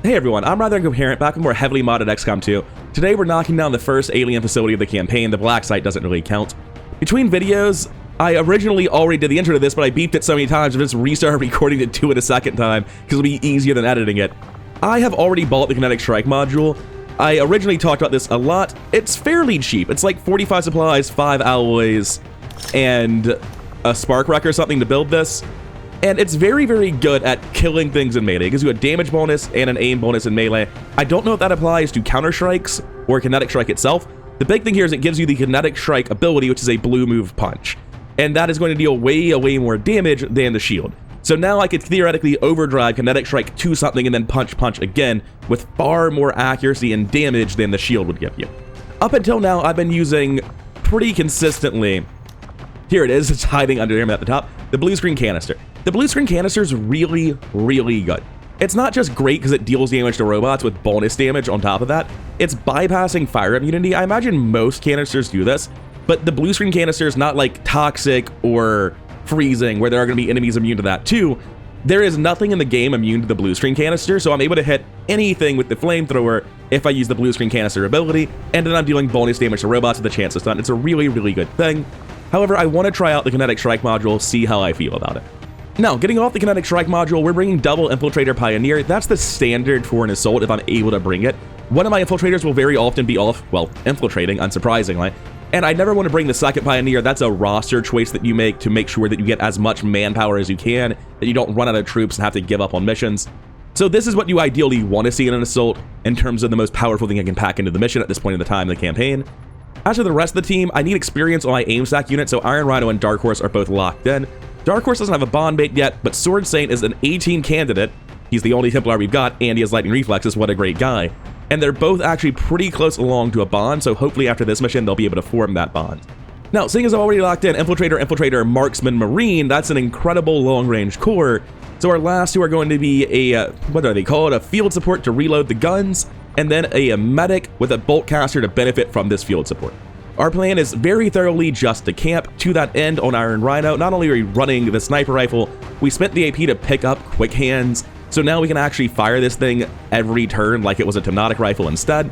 Hey everyone, I'm rather incoherent, back with more heavily modded XCOM 2. Today we're knocking down the first alien facility of the campaign. The black site doesn't really count. Between videos, I originally already did the intro to this, but I beeped it so many times I just restarted recording to do it a second time, because it'll be easier than editing it. I have already bought the Kinetic Strike module. I originally talked about this a lot. It's fairly cheap. It's like 45 supplies, 5 alloys, and a spark wreck or something to build this. And it's very, very good at killing things in melee. It gives you a damage bonus and an aim bonus in melee. I don't know if that applies to counter strikes or Kinetic Strike itself. The big thing here is it gives you the Kinetic Strike ability, which is a blue move punch. And that is going to deal way more damage than the shield. So now I could theoretically overdrive Kinetic Strike to something and then punch again with far more accuracy and damage than the shield would give you. Up until now, I've been using pretty consistently, here it is, it's hiding under him at the top, the blue screen canister. The blue screen canister is really good. It's not just great because it deals damage to robots with bonus damage on top of that, it's bypassing fire immunity. I imagine most canisters do this, but the blue screen canister is not like toxic or freezing where there are going to be enemies immune to that too. There is nothing in the game immune to the blue screen canister, so I'm able to hit anything with the flamethrower if I use the blue screen canister ability, and then I'm dealing bonus damage to robots with a chance to stun. It's a really good thing. However, I want to try out the Kinetic Strike module, see how I feel about it. Now, getting off the Kinetic Strike module, we're bringing double Infiltrator Pioneer. That's the standard for an assault if I'm able to bring it. One of my Infiltrators will very often be off, well, infiltrating, unsurprisingly. And I never want to bring the second Pioneer. That's a roster choice that you make to make sure that you get as much manpower as you can, that you don't run out of troops and have to give up on missions. So this is what you ideally want to see in an assault in terms of the most powerful thing I can pack into the mission at this point in the time in the campaign. As for the rest of the team, I need experience on my aim stack unit, so Iron Rhino and Dark Horse are both locked in. Dark Horse doesn't have a bond bait yet, but Sword Saint is an 18 candidate. He's the only Templar we've got, and he has lightning reflexes. What a great guy. And they're both actually pretty close along to a bond, so hopefully after this mission, they'll be able to form that bond. Now, seeing as I've already locked in Infiltrator, Marksman, Marine, that's an incredible long-range core. So our last two are going to be a, what are they called? A field support to reload the guns, and then a medic with a bolt caster to benefit from this field support. Our plan is very thoroughly just to camp. To that end, on Iron Rhino, not only are we running the sniper rifle, we spent the AP to pick up quick hands, so now we can actually fire this thing every turn like it was a Hypnotic rifle instead.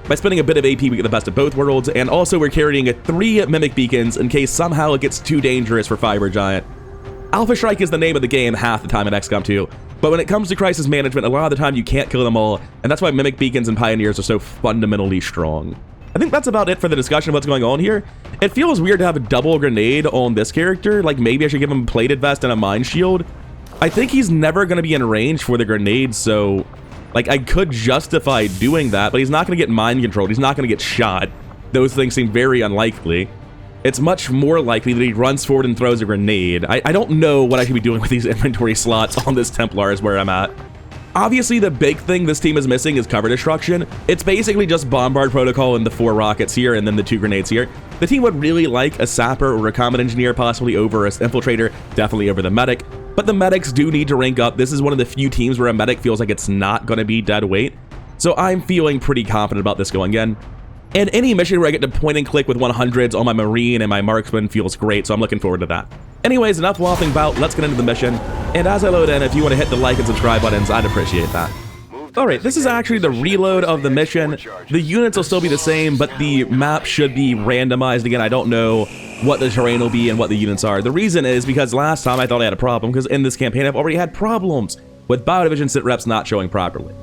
By spending a bit of AP, we get the best of both worlds, and also we're carrying 3 Mimic Beacons in case somehow it gets too dangerous for Fiber Giant. Alpha Strike is the name of the game half the time in XCOM 2, but when it comes to crisis management, a lot of the time you can't kill them all, and that's why Mimic Beacons and Pioneers are so fundamentally strong. I think that's about it for the discussion of what's going on here. It feels weird to have a double grenade on this character. Like, maybe I should give him a plated vest and a mine shield. I think he's never going to be in range for the grenade, so like I could justify doing that, but he's not going to get mind controlled. He's not going to get shot. Those things seem very unlikely. It's much more likely that he runs forward and throws a grenade. I don't know what I should be doing with these inventory slots on this Templar is where I'm at. Obviously, the big thing this team is missing is cover destruction. It's basically just Bombard Protocol and the 4 rockets here and then the 2 grenades here. The team would really like a Sapper or a Combat Engineer, possibly over an Infiltrator, definitely over the Medic. But the Medics do need to rank up. This is one of the few teams where a Medic feels like it's not going to be dead weight. So I'm feeling pretty confident about this going in. And any mission where I get to point and click with 100s on my Marine and my Marksman feels great, so I'm looking forward to that. Anyways, enough waffling about, let's get into the mission. And as I load in, if you want to hit the like and subscribe buttons, I'd appreciate that. Alright, this is actually the reload of the mission. The units will still be the same, but the map should be randomized again. I don't know what the terrain will be and what the units are. The reason is because last time I thought I had a problem, because in this campaign I've already had problems with Biodivision sit reps not showing properly.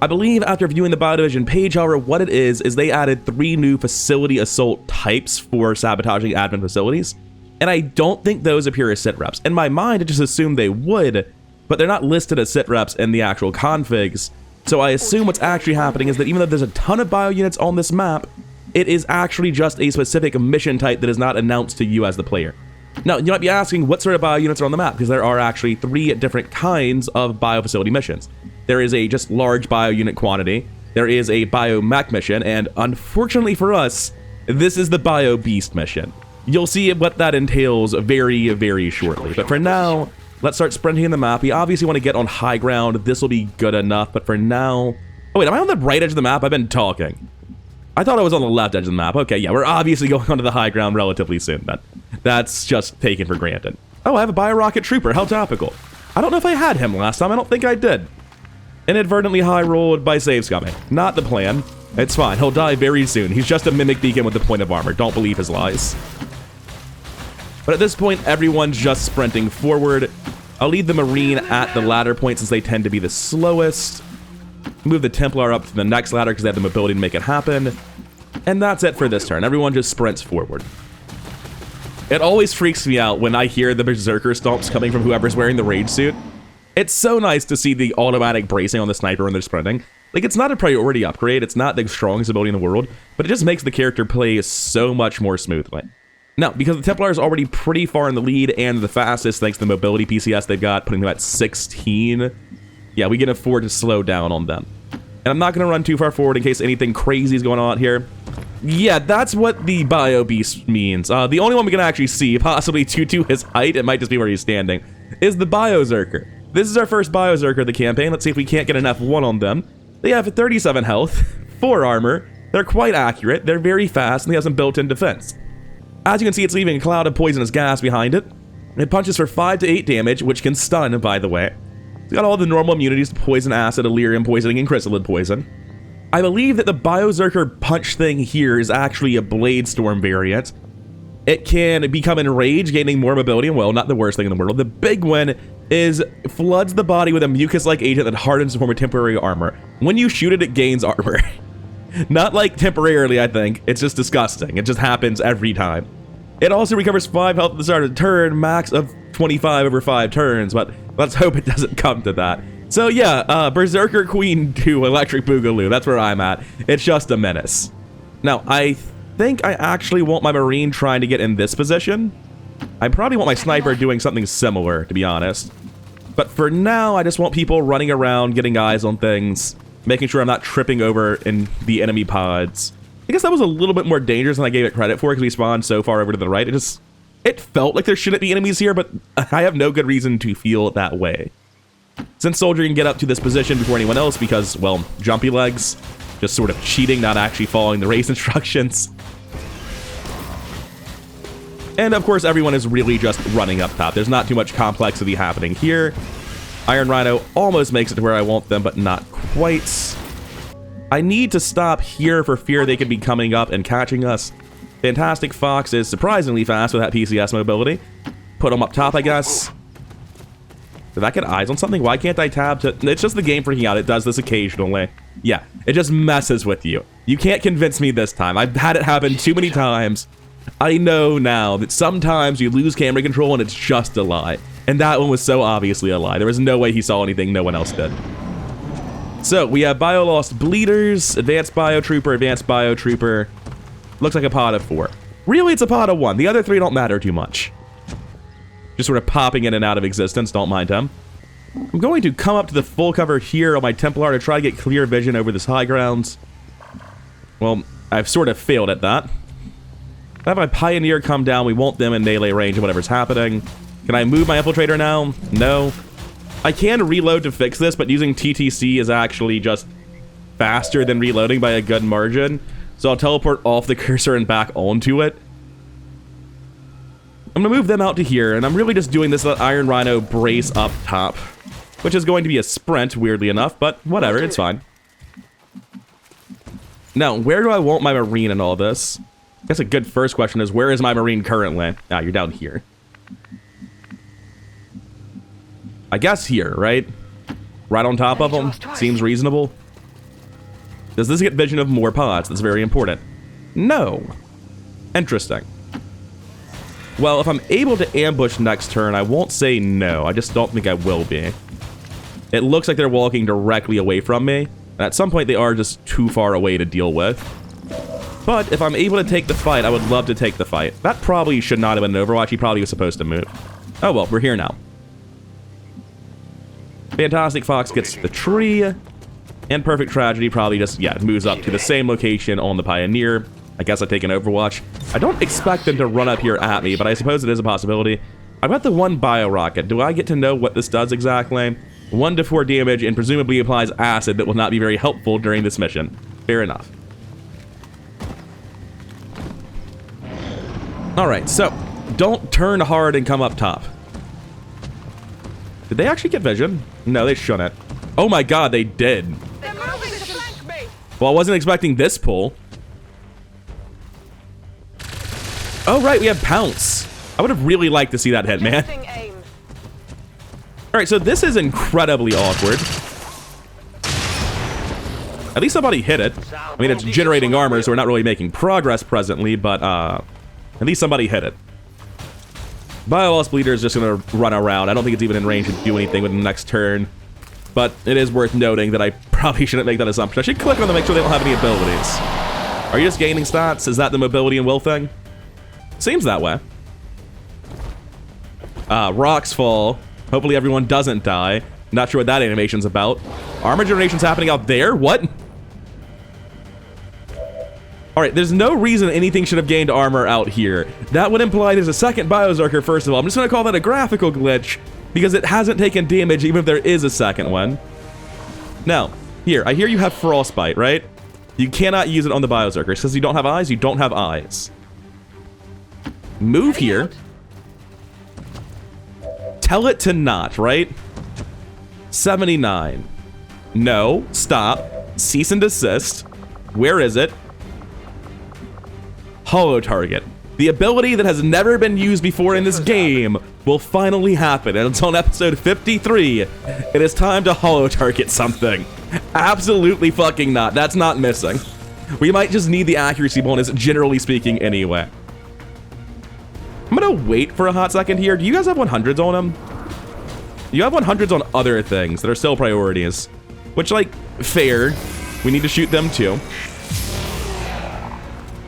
I believe after viewing the Biodivision page, however, what it is they added 3 new facility assault types for sabotaging admin facilities. And I don't think those appear as sit reps. In my mind, I just assumed they would, but they're not listed as sit reps in the actual configs. So I assume what's actually happening is that even though there's a ton of bio units on this map, it is actually just a specific mission type that is not announced to you as the player. Now, you might be asking what sort of bio units are on the map, because there are actually 3 different kinds of bio facility missions. There is a just large bio unit quantity, there is a bio mech mission, and unfortunately for us, this is the bio beast mission. You'll see what that entails very shortly. But for now, let's start sprinting in the map. We obviously want to get on high ground. This will be good enough, but for now... Oh wait, am I on the right edge of the map? I've been talking. I thought I was on the left edge of the map. Okay, yeah, we're obviously going onto the high ground relatively soon then. That's just taken for granted. Oh, I have a Bio-Rocket Trooper. How topical. I don't know if I had him last time. I don't think I did. Inadvertently high rolled by save scumming. Not the plan. It's fine. He'll die very soon. He's just a mimic beacon with a point of armor. Don't believe his lies. But at this point, everyone's just sprinting forward. I'll leave the Marine at the ladder point since they tend to be the slowest. Move the Templar up to the next ladder because they have the mobility to make it happen. And that's it for this turn. Everyone just sprints forward. It always freaks me out when I hear the Berserker stomps coming from whoever's wearing the Rage suit. It's so nice to see the automatic bracing on the sniper when they're sprinting. Like, it's not a priority upgrade, it's not the strongest ability in the world, but it just makes the character play so much more smoothly. Now, because the Templar is already pretty far in the lead and the fastest thanks to the mobility PCS they've got, putting them at 16, yeah, we can afford to slow down on them. And I'm not going to run too far forward in case anything crazy is going on out here. Yeah, that's what the Bio Beast means. The only one we can actually see, possibly due to his height, it might just be where he's standing, is the Berserker. This is our first Berserker of the campaign. Let's see if we can't get an F1 on them. They have 37 health, 4 armor, they're quite accurate, they're very fast, and they have some built-in defense. As you can see, it's leaving a cloud of poisonous gas behind it. It punches for 5 to 8 damage, which can stun, by the way. It's got all the normal immunities to poison, acid, Illyrium poisoning, and chrysalid poison. I believe that the Berserker punch thing here is actually a Blade Storm variant. It can become enraged, gaining more mobility, and well, not the worst thing in the world. The big one is floods the body with a mucus-like agent that hardens to form a temporary armor. When you shoot it, it gains armor. Not like temporarily, I think. It's just disgusting. It just happens every time. It also recovers 5 health at the start of the turn, max of 25 over 5 turns, but let's hope it doesn't come to that. So yeah, Berserker Queen 2 Electric Boogaloo, that's where I'm at. It's just a menace. Now, I think I actually want my Marine trying to get in this position. I probably want my Sniper doing something similar, to be honest. But for now, I just want people running around, getting eyes on things, making sure I'm not tripping over in the enemy pods. I guess that was a little bit more dangerous than I gave it credit for because we spawned so far over to the right. It felt like there shouldn't be enemies here, but I have no good reason to feel that way. Since Soldier can get up to this position before anyone else because, well, jumpy legs, just sort of cheating, not actually following the race instructions. And of course, everyone is really just running up top. There's not too much complexity happening here. Iron Rhino almost makes it to where I want them, but not quite. I need to stop here for fear they could be coming up and catching us. Fantastic Fox is surprisingly fast with that PCS mobility. Put them up top, I guess. Did that get eyes on something? Why can't I tab to... It's just the game freaking out. It does this occasionally. Yeah, it just messes with you. You can't convince me this time. I've had it happen too many times. I know now that sometimes you lose camera control and it's just a lie. And that one was so obviously a lie. There was no way he saw anything no one else did. So, we have Bio Lost Bleeders, Advanced Bio Trooper, Advanced Bio Trooper. Looks like a pod of 4. Really, it's a pod of 1. The other 3 don't matter too much. Just sort of popping in and out of existence, don't mind him. I'm going to come up to the full cover here on my Templar to try to get clear vision over this high grounds. Well, I've sort of failed at that. I have my Pioneer come down, we want them in melee range of whatever's happening. Can I move my Infiltrator now? No. I can reload to fix this, but using TTC is actually just faster than reloading by a good margin. So I'll teleport off the cursor and back onto it. I'm gonna move them out to here, and I'm really just doing this to let Iron Rhino brace up top. Which is going to be a sprint, weirdly enough, but whatever, it's fine. Now, where do I want my Marine in all this? I guess a good first question is, where is my Marine currently? Ah, you're down here. I guess here, right? Right on top of them? Seems reasonable. Does this get vision of more pods? That's very important. No. Interesting. Well, if I'm able to ambush next turn, I won't say no. I just don't think I will be. It looks like they're walking directly away from me. And at some point, they are just too far away to deal with. But if I'm able to take the fight, I would love to take the fight. That probably should not have been an Overwatch. He probably was supposed to move. Oh well, we're here now. Fantastic Fox gets the tree. And Perfect Tragedy probably just, yeah, moves up to the same location on the Pioneer. I guess I take an Overwatch. I don't expect them to run up here at me, but I suppose it is a possibility. I've got the one Bio Rocket. Do I get to know what this does exactly? 1 to 4 damage and presumably applies acid that will not be very helpful during this mission. Fair enough. Alright, so, don't turn hard and come up top. Did they actually get vision? No, they shouldn't. Oh my god, they did. They're moving to flank me. Well, I wasn't expecting this pull. Oh, right, we have Pounce. I would have really liked to see that hit, man. Testing aim. All right, so this is incredibly awkward. At least somebody hit it. I mean, it's generating armor, so we're not really making progress presently, but at least somebody hit it. Bio-Loss Bleeder is just going to run around. I don't think it's even in range to do anything with the next turn. But it is worth noting that I probably shouldn't make that assumption. I should click on them to make sure they don't have any abilities. Are you just gaining stats? Is that the mobility and will thing? Seems that way. Rocks fall. Hopefully everyone doesn't die. Not sure what that animation's about. Armor generation's happening out there? What? Alright, there's no reason anything should have gained armor out here. That would imply there's a second Berserker, first of all. I'm just going to call that a graphical glitch, because it hasn't taken damage even if there is a second one. Now, here, I hear you have Frostbite, right? You cannot use it on the Berserkers, because you don't have eyes, you don't have eyes. Move here. Tell it to not, right? 79. No, stop. Cease and desist. Where is it? Hollow target. The ability that has never been used before in this game will finally happen, and until episode 53, it is time to hollow target something. Absolutely fucking not. That's not missing. We might just need the accuracy bonus, generally speaking, anyway. I'm gonna wait for a hot second here. Do you guys have 100s on them? You have 100s on other things that are still priorities. Which, like, fair. We need to shoot them too.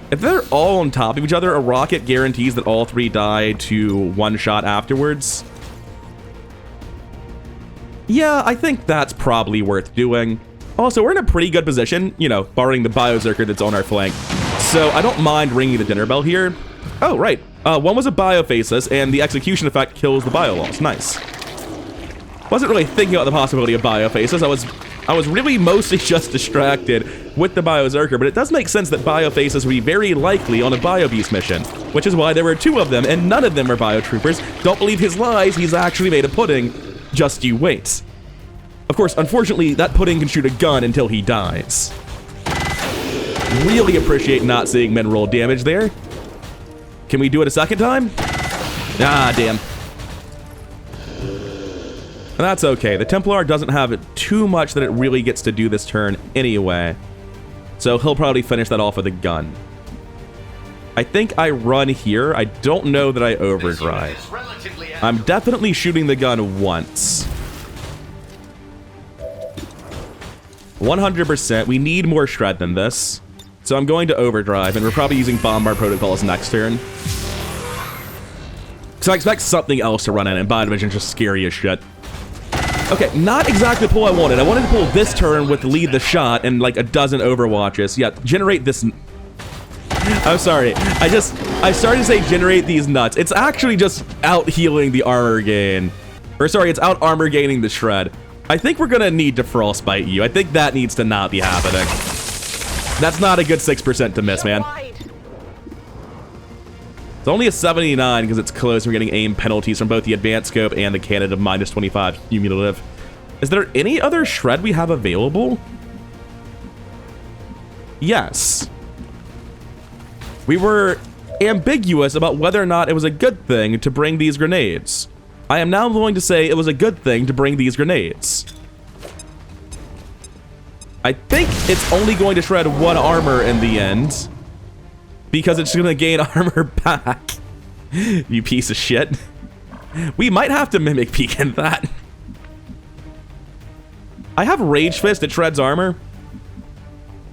If they're all on top of each other, a rocket guarantees that all three die to one shot afterwards. Yeah, I think that's probably worth doing. Also, we're in a pretty good position, you know, barring the Berserker that's on our flank. So I don't mind ringing the dinner bell here. Oh, right. One was a Biophasis, and the execution effect kills the Bio-Loss. Nice. Wasn't really thinking about the possibility of Biophasis. I was really mostly just distracted with the Berserker, but it does make sense that Biophasis would be very likely on a Bio-Beast mission, which is why there were 2 of them, and none of them are Biotroopers. Don't believe his lies, he's actually made a pudding. Just you wait. Of course, unfortunately, that pudding can shoot a gun until he dies. Really appreciate not seeing men roll damage there. Can we do it a second time? Ah, damn. That's okay. The Templar doesn't have too much that it really gets to do this turn anyway. So he'll probably finish that off with a gun. I think I run here. I don't know that I overdrive. I'm definitely shooting the gun once. 100%. We need more shred than this. So I'm going to overdrive, and we're probably using Bombard Protocols next turn. So I expect something else to run in, and Biodivision's just scary as shit. Okay, not exactly the pull I wanted. I wanted to pull this turn with lead the shot and like a dozen overwatches. Yeah, generate this. I'm sorry. I started to say generate these nuts. It's actually just out healing the armor gain. Or sorry, it's out armor gaining the shred. I think we're gonna need to frostbite you. I think that needs to not be happening. That's not a good 6% to miss, man. It's only a 79 because it's close. We're getting aim penalties from both the advanced scope and the cannon of -25 cumulative. Is there any other shred we have available? Yes. We were ambiguous about whether or not it was a good thing to bring these grenades. I am now going to say it was a good thing to bring these grenades. I think it's only going to shred 1 armor in the end, because it's going to gain armor back. You piece of shit. We might have to mimic peek in that. I have Rage Fist that shreds armor.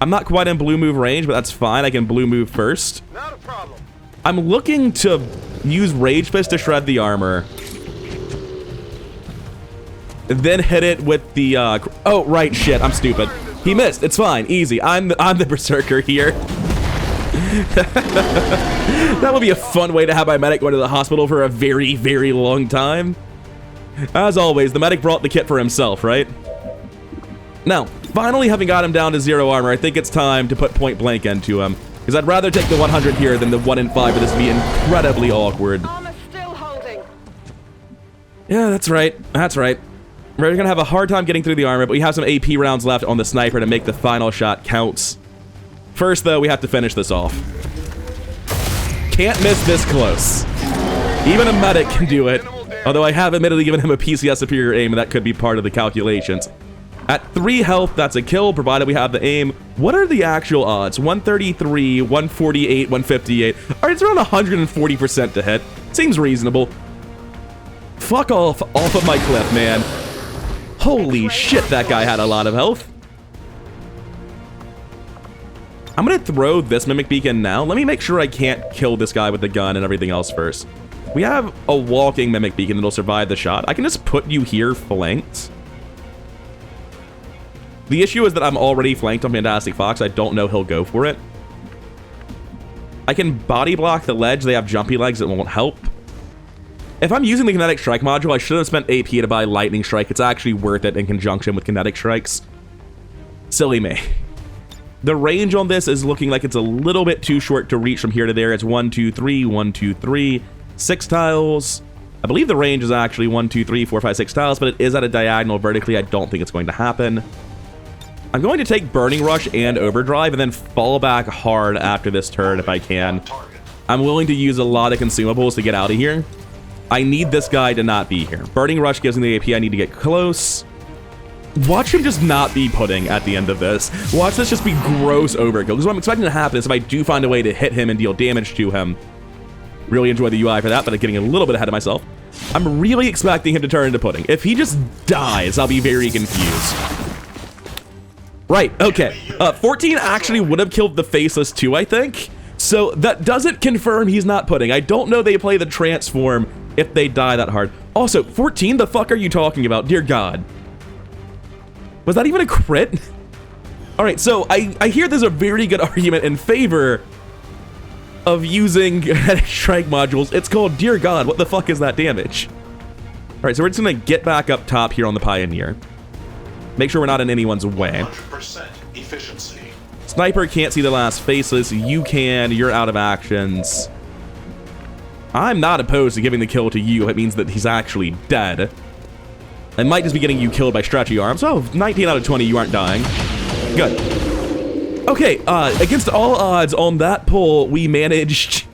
I'm not quite in blue move range, but that's fine. I can blue move first. Not a problem. I'm looking to use Rage Fist to shred the armor. Then hit it with the, oh, right, shit, I'm stupid. He missed, it's fine, easy. I'm the Berserker here. That would be a fun way to have my medic go to the hospital for a very, very long time. As always, the medic brought the kit for himself, right? Now, finally having got him down to 0 armor, I think it's time to put point blank into him. Because I'd rather take the 100 here than the 1 in 5 for this to be incredibly awkward. Armor still holding. Yeah, that's right. That's right. We're gonna have a hard time getting through the armor, but we have some AP rounds left on the sniper to make the final shot count. First, though, we have to finish this off. Can't miss this close. Even a medic can do it. Although I have admittedly given him a PCS superior aim, and that could be part of the calculations. At 3 health, that's a kill, provided we have the aim. What are the actual odds? 133, 148, 158. All right, it's around 140% to hit. Seems reasonable. Fuck off of my cliff, man. Holy shit, that guy had a lot of health. I'm gonna throw this Mimic Beacon now. Let me make sure I can't kill this guy with the gun and everything else first. We have a walking Mimic Beacon that'll survive the shot. I can just put you here flanked. The issue is that I'm already flanked on Fantastic Fox. I don't know he'll go for it. I can body block the ledge. They have jumpy legs that won't help. If I'm using the Kinetic Strike module, I should have spent AP to buy Lightning Strike. It's actually worth it in conjunction with Kinetic Strikes. Silly me. The range on this is looking like it's a little bit too short to reach from here to there. It's 1, 2, 3, 1, 2, 3, 6 tiles. I believe the range is actually 1, 2, 3, 4, 5, 6 tiles, but it is at a diagonal vertically. I don't think it's going to happen. I'm going to take Burning Rush and Overdrive and then fall back hard after this turn if I can. I'm willing to use a lot of consumables to get out of here. I need this guy to not be here. Burning Rush gives me the AP I need to get close. Watch him just not be pudding at the end of this. Watch this just be gross overkill. Because what I'm expecting to happen is if I do find a way to hit him and deal damage to him. Really enjoy the UI for that, but I'm getting a little bit ahead of myself. I'm really expecting him to turn into pudding. If he just dies, I'll be very confused. Right, okay. 14 actually would have killed the Faceless too, I think. So that doesn't confirm he's not pudding. I don't know they play the transform if they die that hard. Also, 14, the fuck are you talking about? Dear God. Was that even a crit? All right, so I hear there's a very good argument in favor of using Kinetic Strike modules. It's called Dear God, what the fuck is that damage? All right, so we're just gonna get back up top here on the Pioneer. Make sure we're not in anyone's way. 100% efficiency. Sniper can't see the last Faceless. You can. You're out of actions. I'm not opposed to giving the kill to you. It means that he's actually dead. I might just be getting you killed by stretchy arms. Oh, 19 out of 20, you aren't dying. Good. Okay, against all odds on that pull, we managed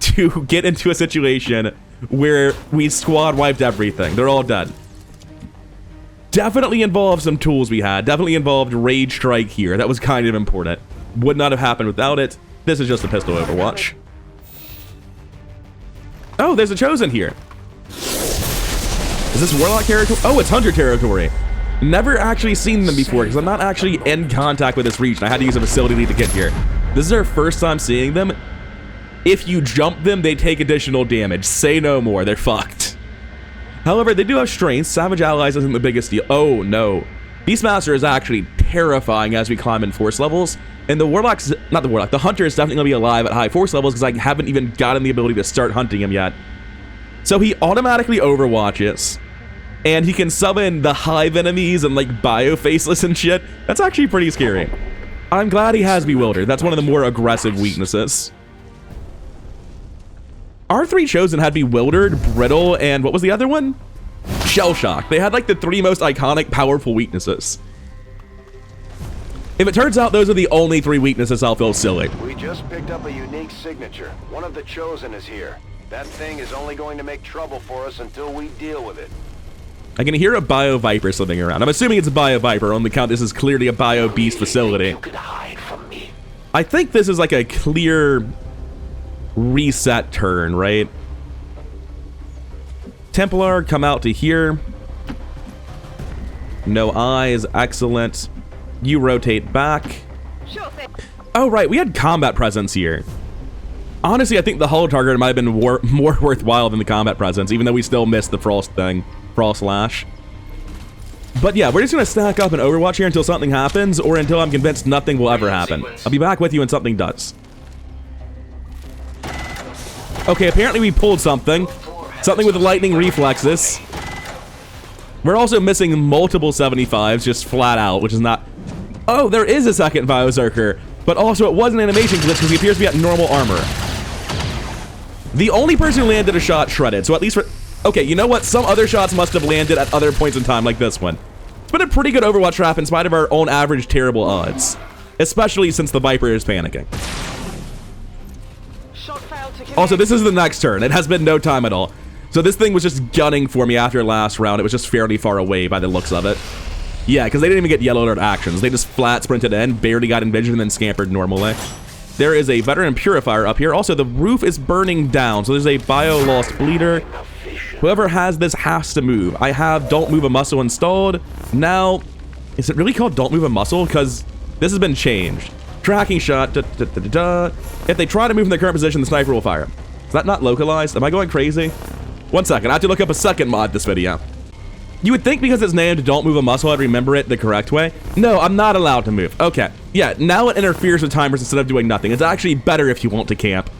to get into a situation where we squad wiped everything. They're all dead. Definitely involved some tools we had. Definitely involved Rage Strike here. That was kind of important. Would not have happened without it. This is just a pistol Overwatch. Oh, there's a Chosen here. Is this Warlock territory? Oh, it's Hunter territory. Never actually seen them before because I'm not actually in contact with this region. I had to use a facility to get here. This is our first time seeing them. If you jump them, they take additional damage. Say no more. They're fucked. However, they do have strength. Savage Allies isn't the biggest deal. Oh, no. Beastmaster is actually terrifying as we climb in force levels. And the Warlock's, not the Warlock, the Hunter is definitely going to be alive at high force levels because I haven't even gotten the ability to start hunting him yet. So he automatically overwatches. And he can summon the hive enemies and like bio-faceless and shit. That's actually pretty scary. I'm glad he has Bewildered. That's one of the more aggressive weaknesses. Our 3 Chosen had Bewildered, Brittle, and what was the other one? Shell Shock. They had like the 3 most iconic, powerful weaknesses. If it turns out those are the only 3 weaknesses, I'll feel silly. We just picked up a unique signature. One of the Chosen is here. That thing is only going to make trouble for us until we deal with it. I can hear a Bio Viper slipping around. I'm assuming it's a Bio Viper on the count this is clearly a Bio Beast facility. You could hide from me. I think this is like a clear reset turn, right? Templar, come out to here. No eyes, excellent. You rotate back. Sure thing. Oh, right, we had combat presence here. Honestly, I think the hull target might have been more worthwhile than the combat presence, even though we still missed the Frost thing. Frost Lash. But yeah, we're just gonna stack up an Overwatch here until something happens, or until I'm convinced nothing will ever happen. I'll be back with you when something does. Okay, apparently we pulled something. Something with lightning reflexes. We're also missing multiple 75s, just flat out, which is not... Oh, there is a second Berserker, but also it was an animation glitch because he appears to be at normal armor. The only person who landed a shot shredded, so at least for... Okay, you know what? Some other shots must have landed at other points in time, like this one. It's been a pretty good Overwatch trap in spite of our own average terrible odds. Especially since the Viper is panicking. Shot failed to Also, connect. this is the next turn. It has been no time at all. So this thing was just gunning for me after last round. It was just fairly far away by the looks of it. Yeah, because they didn't even get yellow alert actions. They just flat sprinted in, barely got envisioned, and then scampered normally. There is a veteran purifier up here. Also, the roof is burning down, so there's a bio lost bleeder. Whoever has this has to move. I have don't move a muscle installed. Now, is it really called don't move a muscle? Because this has been changed. Tracking shot. If they try to move in their current position, the sniper will fire. Is that not localized? Am I going crazy? 1 second. I have to look up a second mod this video. You would think because it's named Don't Move a Muscle, I'd remember it the correct way. No, I'm not allowed to move. Okay. Yeah, now it interferes with timers instead of doing nothing. It's actually better if you want to camp.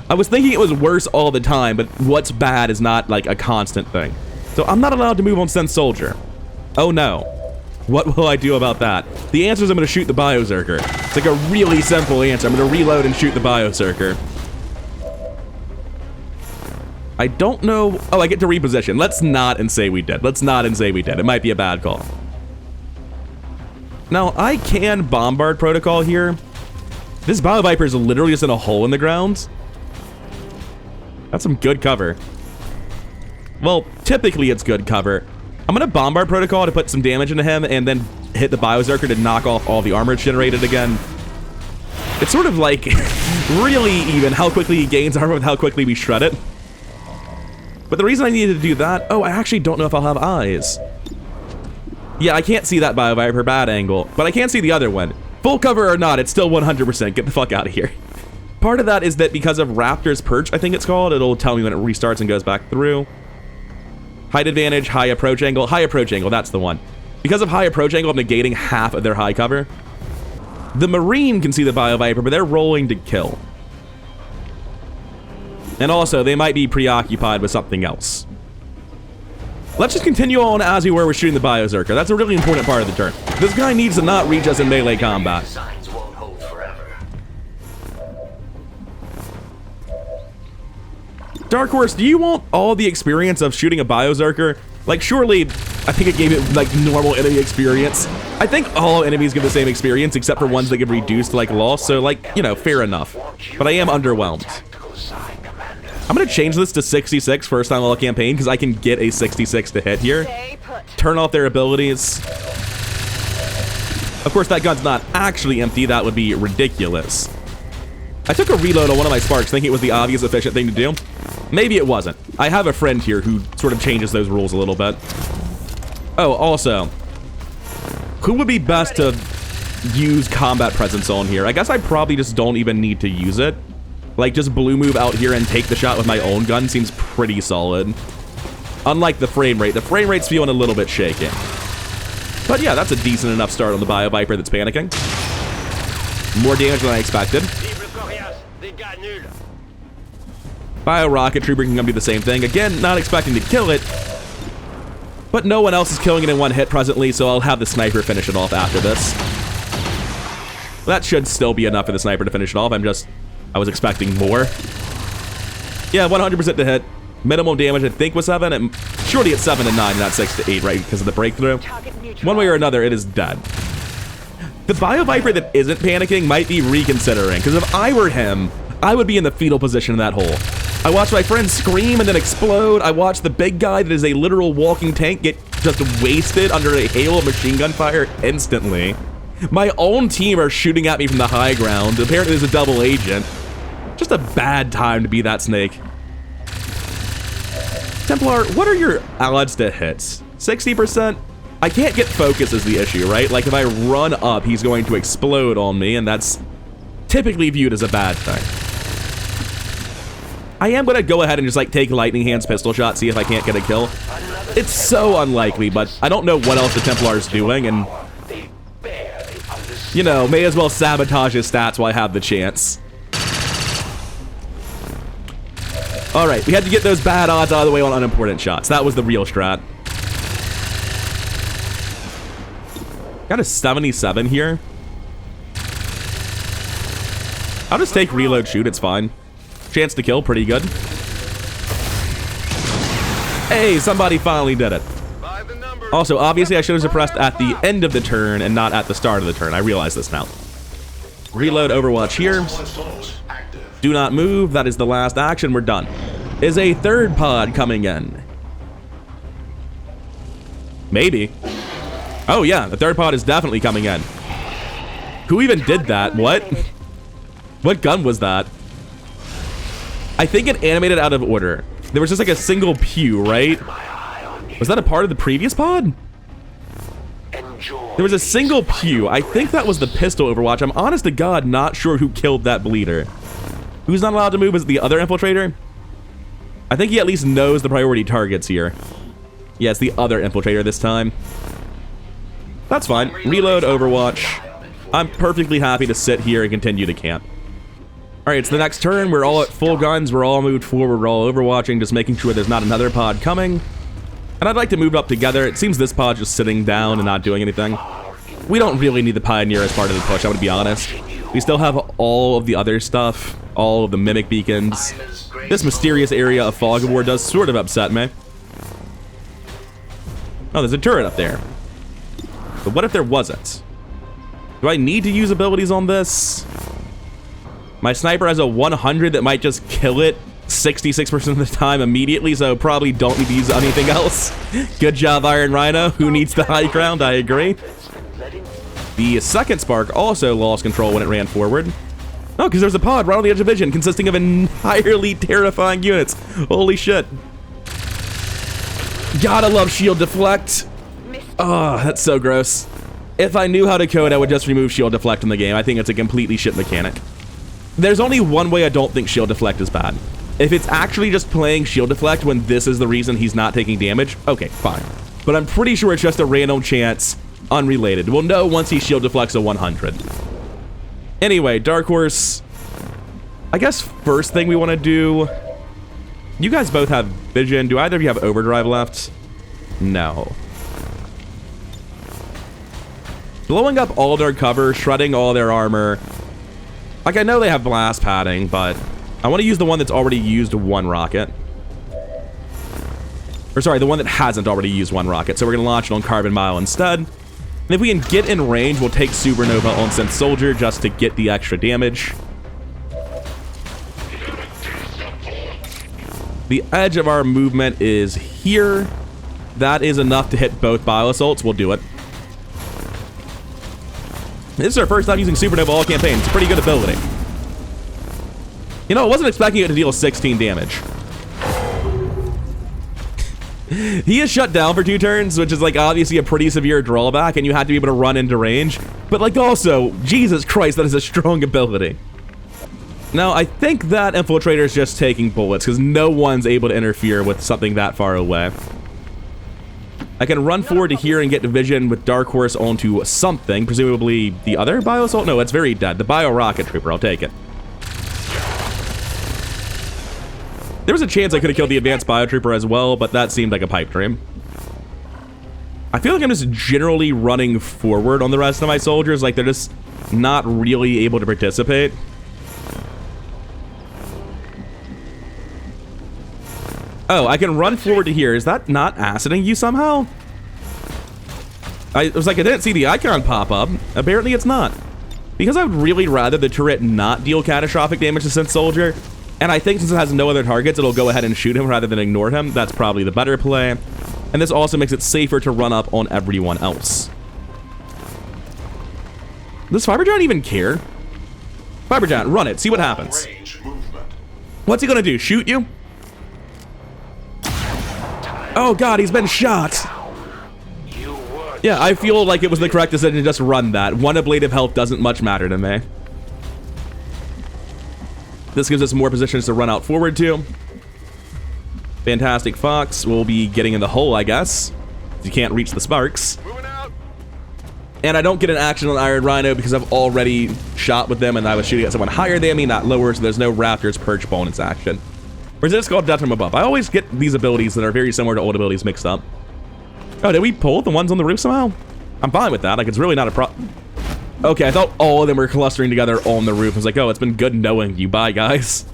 I was thinking it was worse all the time, but what's bad is not like a constant thing. So I'm not allowed to move on Sense Soldier. Oh no. What will I do about that? The answer is I'm going to shoot the Berseker. It's like a really simple answer. I'm going to reload and shoot the Berseker. I don't know. Oh, I get to reposition. Let's not and say we did. Let's not and say we did. It might be a bad call. Now, I can bombard protocol here. This Bio Viper is literally just in a hole in the ground. That's some good cover. Well, typically it's good cover. I'm going to bombard protocol to put some damage into him and then hit the Berseker to knock off all the armor it's generated again. It's sort of like really even how quickly he gains armor with how quickly we shred it. But the reason I needed to do that... Oh, I actually don't know if I'll have eyes. Yeah, I can't see that Bio Viper bad angle, but I can see the other one. Full cover or not, it's still 100%. Get the fuck out of here. Part of that is that because of Raptor's Perch, I think it's called, it'll tell me when it restarts and goes back through. Height advantage, high approach angle. High approach angle, that's the one. Because of high approach angle, I'm negating half of their high cover. The Marine can see the Bio Viper, but they're rolling to kill. And also, they might be preoccupied with something else. Let's just continue on as we were with shooting the Berseker. That's a really important part of the turn. This guy needs to not reach us in melee combat. Signs won't hold forever. Dark Horse, do you want all the experience of shooting a Berseker? Like, surely, I think it gave it, like, normal enemy experience. I think all enemies give the same experience, except for ones that get reduced to, like, loss. So, like, you know, fair enough. But I am underwhelmed. I'm going to change this to 66 first time all campaign, because I can get a 66 to hit here. Stay put. Turn off their abilities. Of course, that gun's not actually empty. That would be ridiculous. I took a reload on one of my sparks thinking it was the obvious efficient thing to do. Maybe it wasn't. I have a friend here who sort of changes those rules a little bit. Oh, also, who would be best to use combat presence on here? I guess I probably just don't even need to use it. Like, just blue move out here and take the shot with my own gun seems pretty solid. Unlike the frame rate. The frame rate's feeling a little bit shaky. But yeah, that's a decent enough start on the Bio Viper that's panicking. More damage than I expected. Bio Rocket Trooper can come do the same thing. Again, not expecting to kill it. But no one else is killing it in one hit presently, so I'll have the sniper finish it off after this. That should still be enough for the sniper to finish it off. I was expecting more. Yeah, 100% to hit. Minimum damage, I think, was 7. And surely it's 7 and 9, not 6 to 8, right? Because of the breakthrough. One way or another, it is dead. The Bio Viper that isn't panicking might be reconsidering. Because if I were him, I would be in the fetal position in that hole. I watched my friend scream and then explode. I watched the big guy that is a literal walking tank get just wasted under a hail of machine gun fire instantly. My own team are shooting at me from the high ground. Apparently there's a double agent. Just a bad time to be that snake. Templar, what are your odds to hits? 60%? I can't get focus is the issue, right? Like if I run up, he's going to explode on me, and that's typically viewed as a bad thing. I am going to go ahead and just like take Lightning Hand's pistol shot, see if I can't get a kill. It's so unlikely, but I don't know what else the Templar's doing, and you know, may as well sabotage his stats while I have the chance. Alright, we had to get those bad odds out of the way on unimportant shots. That was the real strat. Got a 77 here. I'll just take reload shoot, it's fine. Chance to kill, pretty good. Hey, somebody finally did it. By the number. Also, obviously, I should have suppressed at the end of the turn and not at the start of the turn. I realize this now. Reload Overwatch here. Active. Do not move. That is the last action. We're done. Is a third pod coming in? Maybe. Oh, yeah. The third pod is definitely coming in. Who even did that? What? What gun was that? I think it animated out of order. There was just like a single pew, right? Was that a part of the previous pod? There was a single pew. I think that was the pistol Overwatch. I'm honest to God not sure who killed that bleeder. Who's not allowed to move is the other infiltrator? I think he at least knows the priority targets here. Yeah, it's the other infiltrator this time. That's fine. Reload Overwatch. I'm perfectly happy to sit here and continue to camp. Alright, it's the next turn. We're all at full guns. We're all moved forward. We're all overwatching, just making sure there's not another pod coming. And I'd like to move up together. It seems this pod's just sitting down and not doing anything. We don't really need the Pioneer as part of the push, I'm gonna be honest. We still have all of the other stuff, all of the Mimic beacons. This mysterious area of Fog of War does sort of upset me. Oh, there's a turret up there. But what if there wasn't? Do I need to use abilities on this? My sniper has a 100 that might just kill it 66% of the time immediately, so probably don't need to use anything else. Good job, Iron Rhino. Who needs the high ground? I agree. The second spark also lost control when it ran forward. Oh, because there's a pod right on the edge of vision consisting of entirely terrifying units. Holy shit. Gotta love shield deflect. Oh, that's so gross. If I knew how to code, I would just remove shield deflect from the game. I think it's a completely shit mechanic. There's only one way I don't think shield deflect is bad. If it's actually just playing shield deflect when this is the reason he's not taking damage, okay, fine. But I'm pretty sure it's just a random chance, unrelated. We'll know once he shield deflects a 100. Anyway, Dark Horse. I guess first thing we want to do... You guys both have vision. Do either of you have overdrive left? No. Blowing up all their cover, shredding all their armor. Like, I know they have blast padding, but I want to use the one that's already used one rocket. Or sorry, the one that hasn't already used one rocket. So we're going to launch it on Carbon Mile instead. And if we can get in range, we'll take Supernova on Synth Soldier just to get the extra damage. The edge of our movement is here. That is enough to hit both Bio Assaults. We'll do it. This is our first time using Supernova all campaign. It's a pretty good ability. You know, I wasn't expecting it to deal 16 damage. He is shut down for 2 turns, which is like obviously a pretty severe drawback, and you had to be able to run into range. But like also, Jesus Christ, that is a strong ability. Now, I think that Infiltrator is just taking bullets, because no one's able to interfere with something that far away. I can run forward to here and get vision with Dark Horse onto something, presumably the other Bio Assault? No, it's very dead. The Bio Rocket Trooper, I'll take it. There was a chance I could have killed the Advanced Bio Trooper as well, but that seemed like a pipe dream. I feel like I'm just generally running forward on the rest of my soldiers, like they're just not really able to participate. Oh, I can run forward to here. Is that not aciding you somehow? I was like, I didn't see the icon pop up. Apparently it's not. Because I would really rather the turret not deal catastrophic damage to Synth Soldier, and I think since it has no other targets, it'll go ahead and shoot him rather than ignore him. That's probably the better play. And this also makes it safer to run up on everyone else. Does Fibergiant even care? Fibergiant, run it. See what happens. What's he gonna do? Shoot you? Oh god, he's been shot. Yeah, I feel like it was the correct decision to just run that. 1 ablative health doesn't much matter to me. This gives us more positions to run out forward to. Fantastic Fox will be getting in the hole, I guess. You can't reach the sparks. And I don't get an action on Iron Rhino because I've already shot with them and I was shooting at someone higher than me, not lower, so there's no Raptor's Perch bonus action. Or is it just called Death from Above? I always get these abilities that are very similar to old abilities mixed up. Oh, did we pull the ones on the roof somehow? I'm fine with that. Like, it's really not a problem. Okay, I thought all of them were clustering together on the roof. I was like, oh, it's been good knowing you. Bye, guys.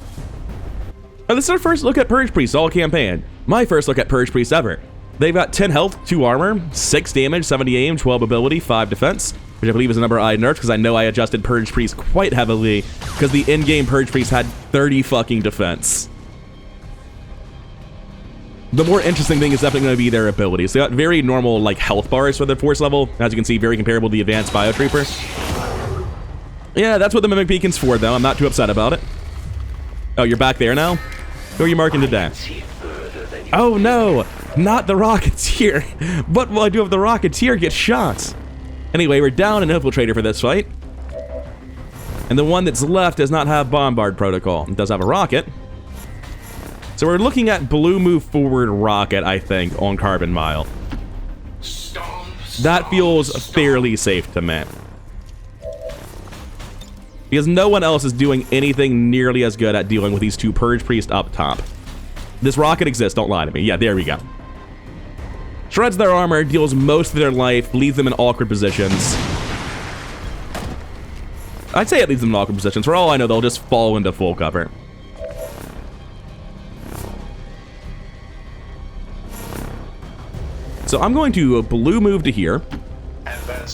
Oh, this is our first look at Purge Priest all campaign. My first look at Purge Priest ever. They've got 10 health, 2 armor, 6 damage, 70 aim, 12 ability, 5 defense, which I believe is a number I nerfed because I know I adjusted Purge Priest quite heavily because the in-game Purge Priest had 30 fucking defense. The more interesting thing is definitely going to be their abilities. They got very normal like health bars for their force level. As you can see, very comparable to the advanced Biotrooper. Yeah, that's what the Mimic Beacon's for, though. I'm not too upset about it. Oh, you're back there now? Who are you marking today? Oh, no! Not the Rocketeer! What will I do if the Rocketeer gets shot? Anyway, we're down an Infiltrator for this fight. And the one that's left does not have Bombard Protocol. It does have a rocket. So we're looking at blue move forward rocket, I think, on Carbon Mile. That feels fairly safe to me. Because no one else is doing anything nearly as good at dealing with these two Purge Priests up top. This rocket exists, don't lie to me. Yeah, there we go. Shreds their armor, deals most of their life, leaves them in awkward positions. I'd say it leaves them in awkward positions. For all I know, they'll just fall into full cover. So I'm going to blue move to here,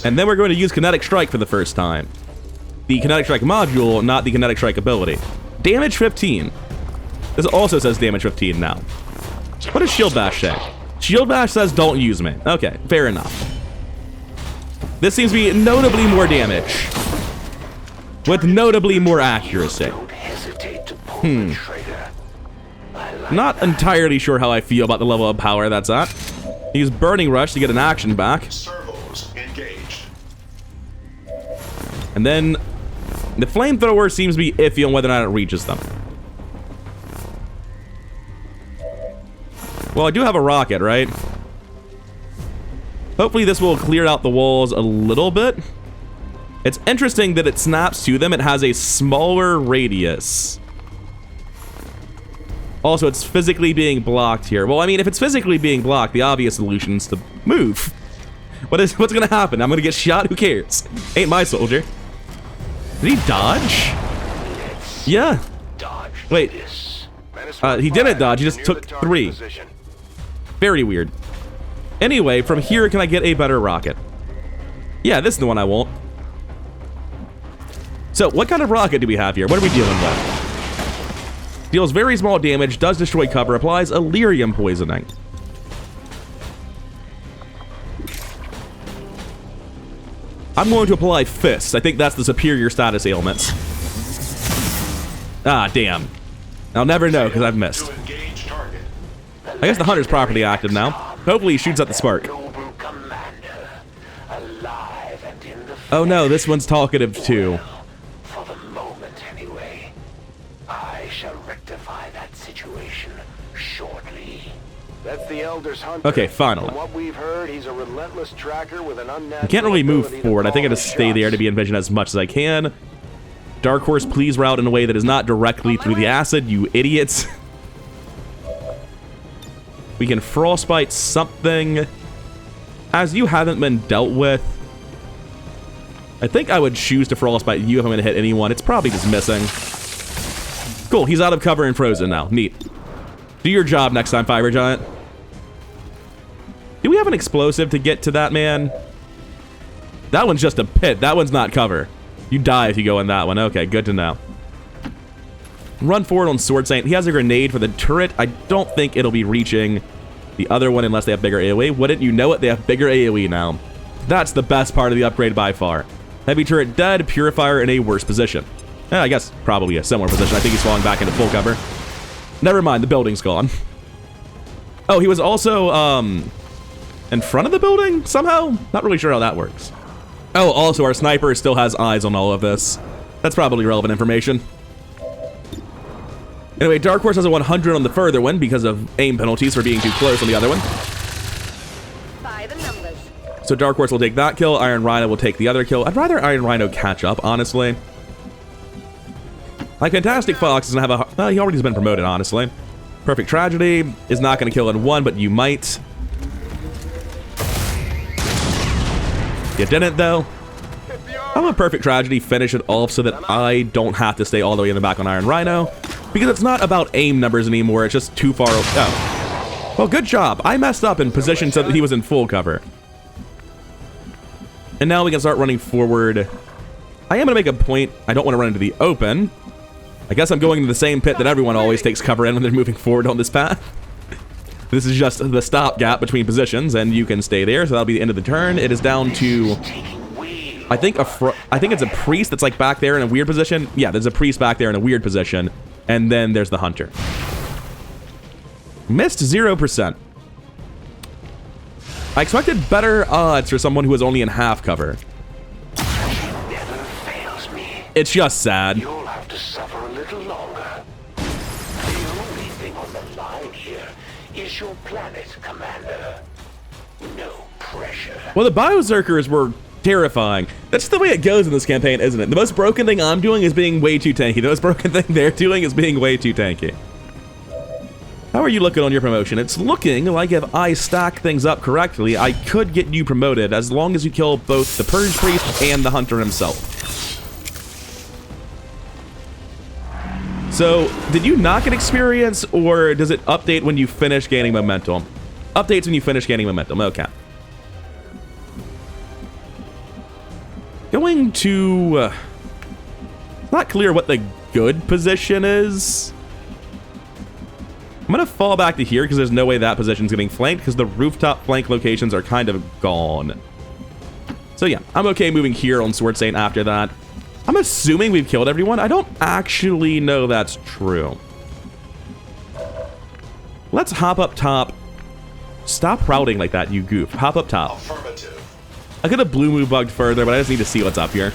and then we're going to use Kinetic Strike for the first time. The Kinetic Strike module, not the Kinetic Strike ability. Damage 15. This also says damage 15 now. What does Shield Bash say? Shield Bash says don't use me. Okay, fair enough. This seems to be notably more damage, with notably more accuracy. Not entirely sure how I feel about the level of power that's at. Use Burning Rush to get an action back. Servos engaged. And then the Flamethrower seems to be iffy on whether or not it reaches them. Well, I do have a rocket, right? Hopefully this will clear out the walls a little bit. It's interesting that it snaps to them. It has a smaller radius. Also, it's physically being blocked here. Well, I mean, if it's physically being blocked, the obvious solution is to move. What's gonna happen? I'm gonna get shot? Who cares? Ain't my soldier. Did he dodge? Yeah. Wait. He didn't dodge. He just took 3. Very weird. Anyway, from here, can I get a better rocket? Yeah, this is the one I want. So, what kind of rocket do we have here? What are we dealing with? Deals very small damage, does destroy cover, applies Illyrium poisoning. I'm going to apply Fists. I think that's the superior status ailments. Ah, damn. I'll never know because I've missed. I guess the Hunter's properly active now. Hopefully he shoots at the spark. Oh no, this one's talkative too. For the moment, anyway. I shall rectify that situation shortly. That's the Elder's Hunter. Okay, finally. From what we've heard, he's a relentless tracker with an unnatural I can't really move ability forward. I think I call just stay there shots. to be envisioned as much as I can. Dark Horse, please route in a way that is not directly through the acid, you idiots. We can Frostbite something. As you haven't been dealt with, I think I would choose to Frostbite you if I'm going to hit anyone. It's probably just missing. Cool, he's out of cover and frozen now. Neat. Do your job next time, Fiber Giant. Do we have an explosive to get to that man? That one's just a pit. That one's not cover. You die if you go in that one. Okay, good to know. Run forward on Sword Saint. He has a grenade for the turret. I don't think it'll be reaching the other one unless they have bigger AoE. Wouldn't you know it? They have bigger AoE now. That's the best part of the upgrade by far. Heavy turret dead, Purifier in a worse position. I guess probably a similar position. I think he's falling back into full cover. Never mind, the building's gone. Oh, he was also in front of the building somehow? Not really sure how that works. Oh, also our sniper still has eyes on all of this. That's probably relevant information. Anyway, Dark Horse has a 100 on the further one because of aim penalties for being too close on the other one. By the numbers. So Dark Horse will take that kill, Iron Rhino will take the other kill. I'd rather Iron Rhino catch up, honestly. Like Fantastic Fox doesn't have a... Well, he already has been promoted, honestly. Perfect Tragedy is not going to kill in one, but you might. You didn't, though. I'll have Perfect Tragedy finish it off so that I don't have to stay all the way in the back on Iron Rhino. Because it's not about aim numbers anymore, it's just too far. Oh. Well, good job. I messed up and positioned so that he was in full cover. And now we can start running forward. I am going to make a point. I don't want to run into the open. I guess I'm going to the same pit that everyone always takes cover in when they're moving forward on this path. This is just the stopgap between positions, and you can stay there, so that'll be the end of the turn. It is down to, I think it's a priest that's like back there in a weird position. Yeah, there's a priest back there in a weird position, and then there's the hunter. Missed 0%. I expected better odds for someone who was only in half cover. Never fails me. It's just sad. You'll have to suffer a little longer. The only thing on the line here is your planet, Commander. No pressure. Well, the Berserkers were terrifying. That's the way it goes in this campaign, isn't it? The most broken thing I'm doing is being way too tanky. The most broken thing they're doing is being way too tanky. How are you looking on your promotion? It's looking like if I stack things up correctly, I could get you promoted as long as you kill both the Purge Priest and the Hunter himself. So, did you not get experience, or does it update when you finish gaining momentum? Updates when you finish gaining momentum, okay. Going to... not clear what the good position is. I'm going to fall back to here because there's no way that position's getting flanked because the rooftop flank locations are kind of gone. So yeah, I'm okay moving here on Sword Saint after that. I'm assuming we've killed everyone. I don't actually know that's true. Let's hop up top. Stop routing like that, you goof. Hop up top. Affirmative. I could have blue move bugged further, but I just need to see what's up here.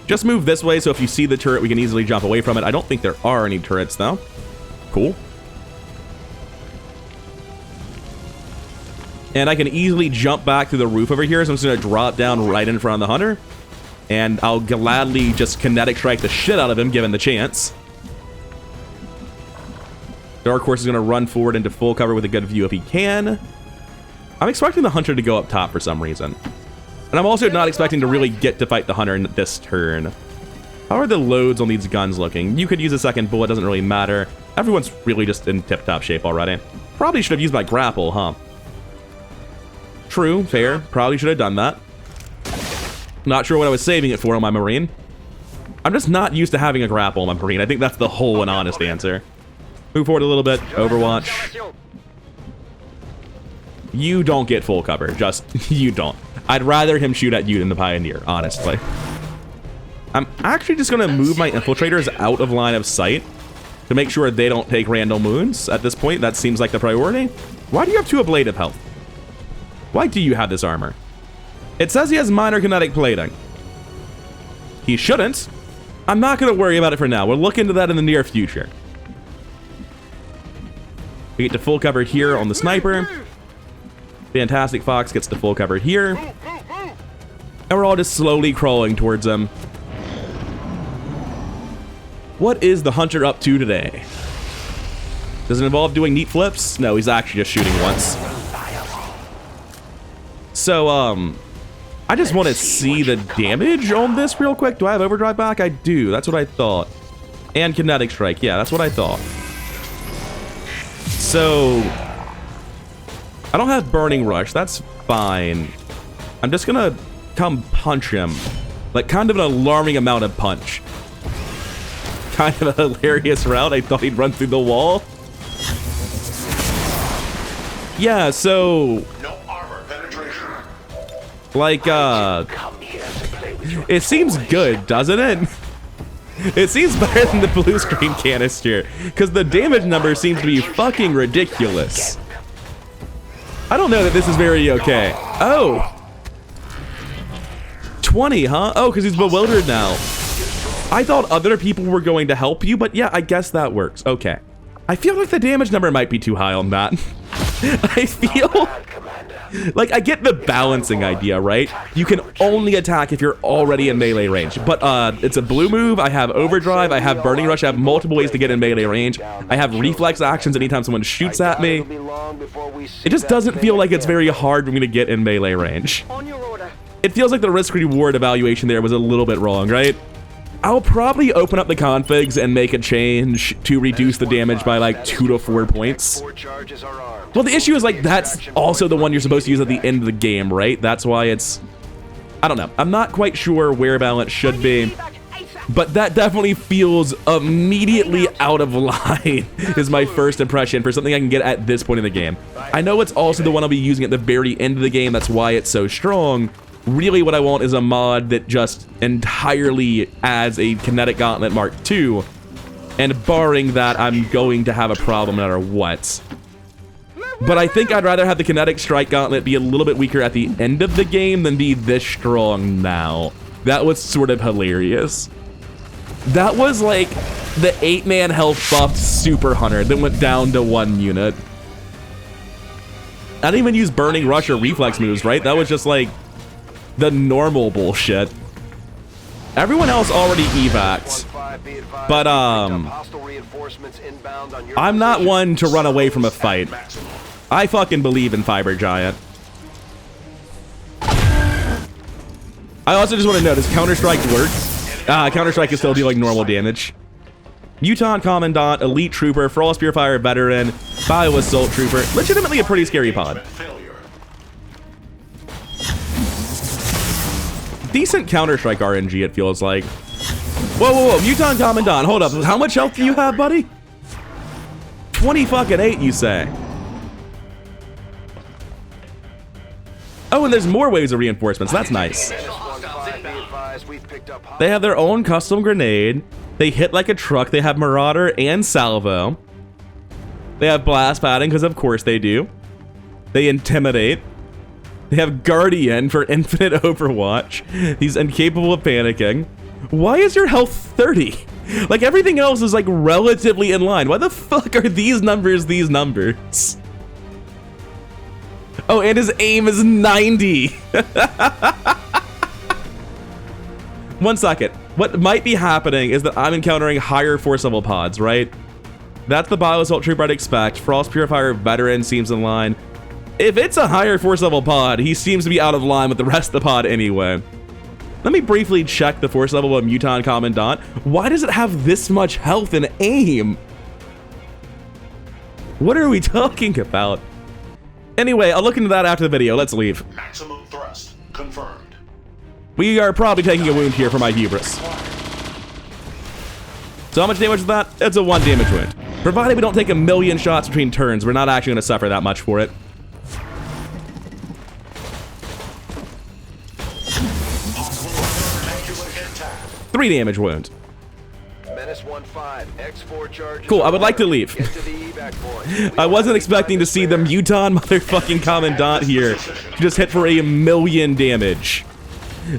Just move this way, so if you see the turret, we can easily jump away from it. I don't think there are any turrets, though. Cool. And I can easily jump back through the roof over here, so I'm just going to drop down right in front of the hunter. And I'll gladly just kinetic strike the shit out of him, given the chance. Dark Horse is going to run forward into full cover with a good view if he can. I'm expecting the hunter to go up top for some reason. And I'm also not expecting to really get to fight the hunter in this turn. How are the loads on these guns looking? You could use a second bullet, doesn't really matter. Everyone's really just in tip-top shape already. Probably should have used my grapple, huh? True, fair. Probably should have done that. Not sure what I was saving it for on my Marine. I'm just not used to having a grapple on my Marine. I think that's the whole and honest answer. Move forward a little bit. Overwatch. You don't get full cover. Just, you don't. I'd rather him shoot at you than the Pioneer, honestly. I'm actually just going to move my Infiltrators out of line of sight to make sure they don't take random wounds. At this point, that seems like the priority. Why do you have 2 ablative health? Why do you have this armor? It says he has minor kinetic plating. He shouldn't. I'm not going to worry about it for now. We'll look into that in the near future. We get to full cover here on the sniper. Fantastic Fox gets to full cover here. And we're all just slowly crawling towards him. What is the hunter up to today? Does it involve doing neat flips? No, he's actually just shooting once. So, I just want to see the damage on this real quick. Do I have overdrive back? I do. That's what I thought. And kinetic strike. Yeah, that's what I thought. So, I don't have burning rush. That's fine. I'm just gonna come punch him. Like, kind of an alarming amount of punch. Kind of a hilarious route. I thought he'd run through the wall. Yeah, so... No armor penetration. Like, it seems good, doesn't it? It seems better than the blue screen canister, because the damage number seems to be fucking ridiculous. I don't know that this is very okay. Oh. 20, huh? Oh, because he's bewildered now. I thought other people were going to help you, but yeah, I guess that works. Okay. I feel like the damage number might be too high on that. I feel... like, I get the balancing idea, right? You can only attack if you're already in melee range. But, it's a blue move, I have overdrive, I have burning rush, I have multiple ways to get in melee range. I have reflex actions anytime someone shoots at me. It just doesn't feel like it's very hard for me to get in melee range. On your order. It feels like the risk-reward evaluation there was a little bit wrong, right? I'll probably open up the configs and make a change to reduce the damage by like 2 to 4 points. Well, the issue is like that's also the one you're supposed to use at the end of the game, right? That's why it's... I don't know. I'm not quite sure where balance should be, but that definitely feels immediately out of line is my first impression for something I can get at this point in the game. I know it's also the one I'll be using at the very end of the game. That's why it's so strong. Really what I want is a mod that just entirely adds a Kinetic Gauntlet Mark II, and barring that, I'm going to have a problem no matter what. But I think I'd rather have the Kinetic Strike Gauntlet be a little bit weaker at the end of the game than be this strong now. That was sort of hilarious. That was like the 8-man health buffed Super Hunter that went down to 1 unit. I didn't even use Burning Rush or Reflex moves, right? That was just like the normal bullshit. Everyone else already evac'd, but I'm not one to run away from a fight. I fucking believe in Fiber Giant. I also just want to note, does Counter-Strike work? Counter-Strike is still dealing normal damage. Muton Commandant, Elite Trooper, Frost Purifier Veteran, Bio Assault Trooper. Legitimately a pretty scary pod. Decent Counter-Strike RNG, it feels like. Whoa, whoa, whoa, Muton Commandant, hold up. How much health do you have, buddy? 20 fucking 8, you say? Oh, and there's more waves of reinforcements. That's nice. They have their own custom grenade. They hit like a truck. They have Marauder and Salvo. They have blast padding, because of course they do. They intimidate. They have Guardian for infinite Overwatch. He's incapable of panicking. Why is your health 30? Like, everything else is, like, relatively in line. Why the fuck are these numbers these numbers? Oh, and his aim is 90. 1 second. What might be happening is that I'm encountering higher force level pods, right? That's the Bio Assault Trooper I'd expect. Frost Purifier Veteran seems in line. If it's a higher force level pod, he seems to be out of line with the rest of the pod anyway. Let me briefly check the force level of Muton Commandant. Why does it have this much health and aim? What are we talking about? Anyway, I'll look into that after the video. Let's leave. Maximum thrust confirmed. We are probably taking a wound here for my hubris. So how much damage is that? It's a 1 damage wound. Provided we don't take a million shots between turns, we're not actually going to suffer that much for it. Three damage wound. Cool, I would like to leave. I wasn't expecting to see the Muton motherfucking Commandant here just hit for a 1,000,000 damage.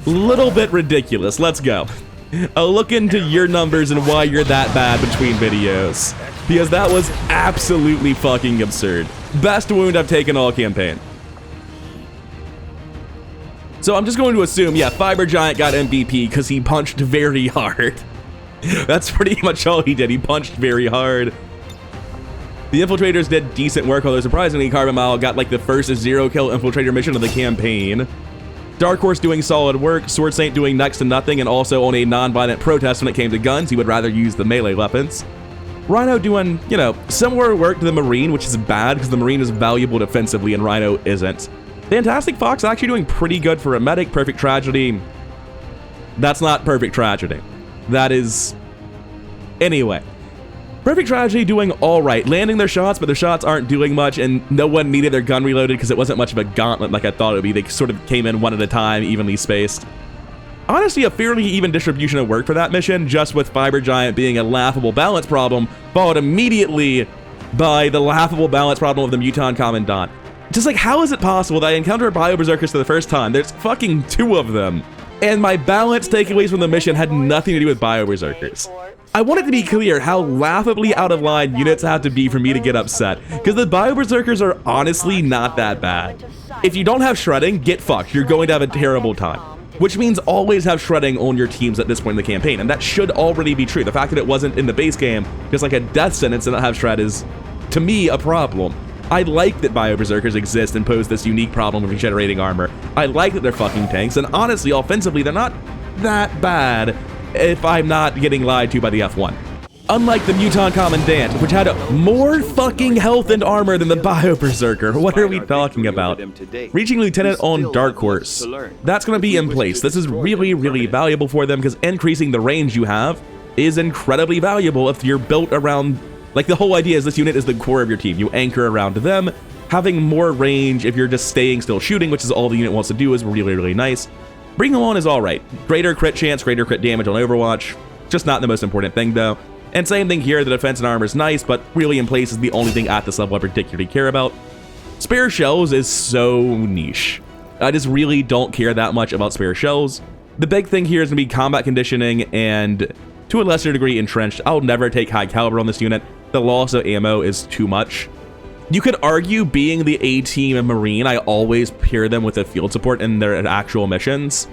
Little bit ridiculous. Let's go. I'll look into your numbers and why you're that bad between videos, because that was absolutely fucking absurd. Best wound I've taken all campaign. So I'm just going to assume, yeah, Fiber Giant got MVP because he punched very hard. That's pretty much all he did. He punched very hard. The Infiltrators did decent work, although surprisingly, Carbon Mile got like the first 0-kill Infiltrator mission of the campaign. Dark Horse doing solid work, Sword Saint doing next to nothing, and also on a non-violent protest when it came to guns. He would rather use the melee weapons. Rhino doing, you know, similar work to the Marine, which is bad because the Marine is valuable defensively and Rhino isn't. Fantastic Fox actually doing pretty good for a medic. Perfect Tragedy. That's not Perfect Tragedy. That is... Anyway. Perfect Tragedy doing alright. Landing their shots, but their shots aren't doing much, and no one needed their gun reloaded because it wasn't much of a gauntlet like I thought it would be. They sort of came in one at a time, evenly spaced. Honestly, a fairly even distribution of work for that mission, just with Fiber Giant being a laughable balance problem, followed immediately by the laughable balance problem of the Muton Commandant. Just like, how is it possible that I encounter Bio Berserkers for the first time? There's fucking 2 of them. And my balance takeaways from the mission had nothing to do with Bio Berserkers. I want it to be clear how laughably out of line units have to be for me to get upset, because the Bio Berserkers are honestly not that bad. If you don't have shredding, get fucked. You're going to have a terrible time. Which means always have shredding on your teams at this point in the campaign, and that should already be true. The fact that it wasn't in the base game, just like a death sentence to not have shred is, to me, a problem. I like that Bio Berserkers exist and pose this unique problem of regenerating armor. I like that they're fucking tanks, and honestly, offensively, they're not that bad. if I'm not getting lied to by the F1. Unlike the Mutant Commandant, which had more fucking health and armor than the Bio Berserker. What are we talking about? Reaching Lieutenant on Dark Horse. That's going to be in place. This is really, really valuable for them because increasing the range you have is incredibly valuable if you're built around... Like, the whole idea is this unit is the core of your team. You anchor around them. Having more range if you're just staying still shooting, which is all the unit wants to do, is really, really nice. Bringing them on is alright. Greater crit chance, greater crit damage on Overwatch. Just not the most important thing, though. And same thing here, the defense and armor is nice, but really in place is the only thing at this level I particularly care about. Spare shells is so niche. I just really don't care that much about spare shells. The big thing here is going to be combat conditioning and, to a lesser degree, entrenched. I'll never take high caliber on this unit. The loss of ammo is too much. You could argue, being the A-team and Marine, I always pair them with a field support in their actual missions.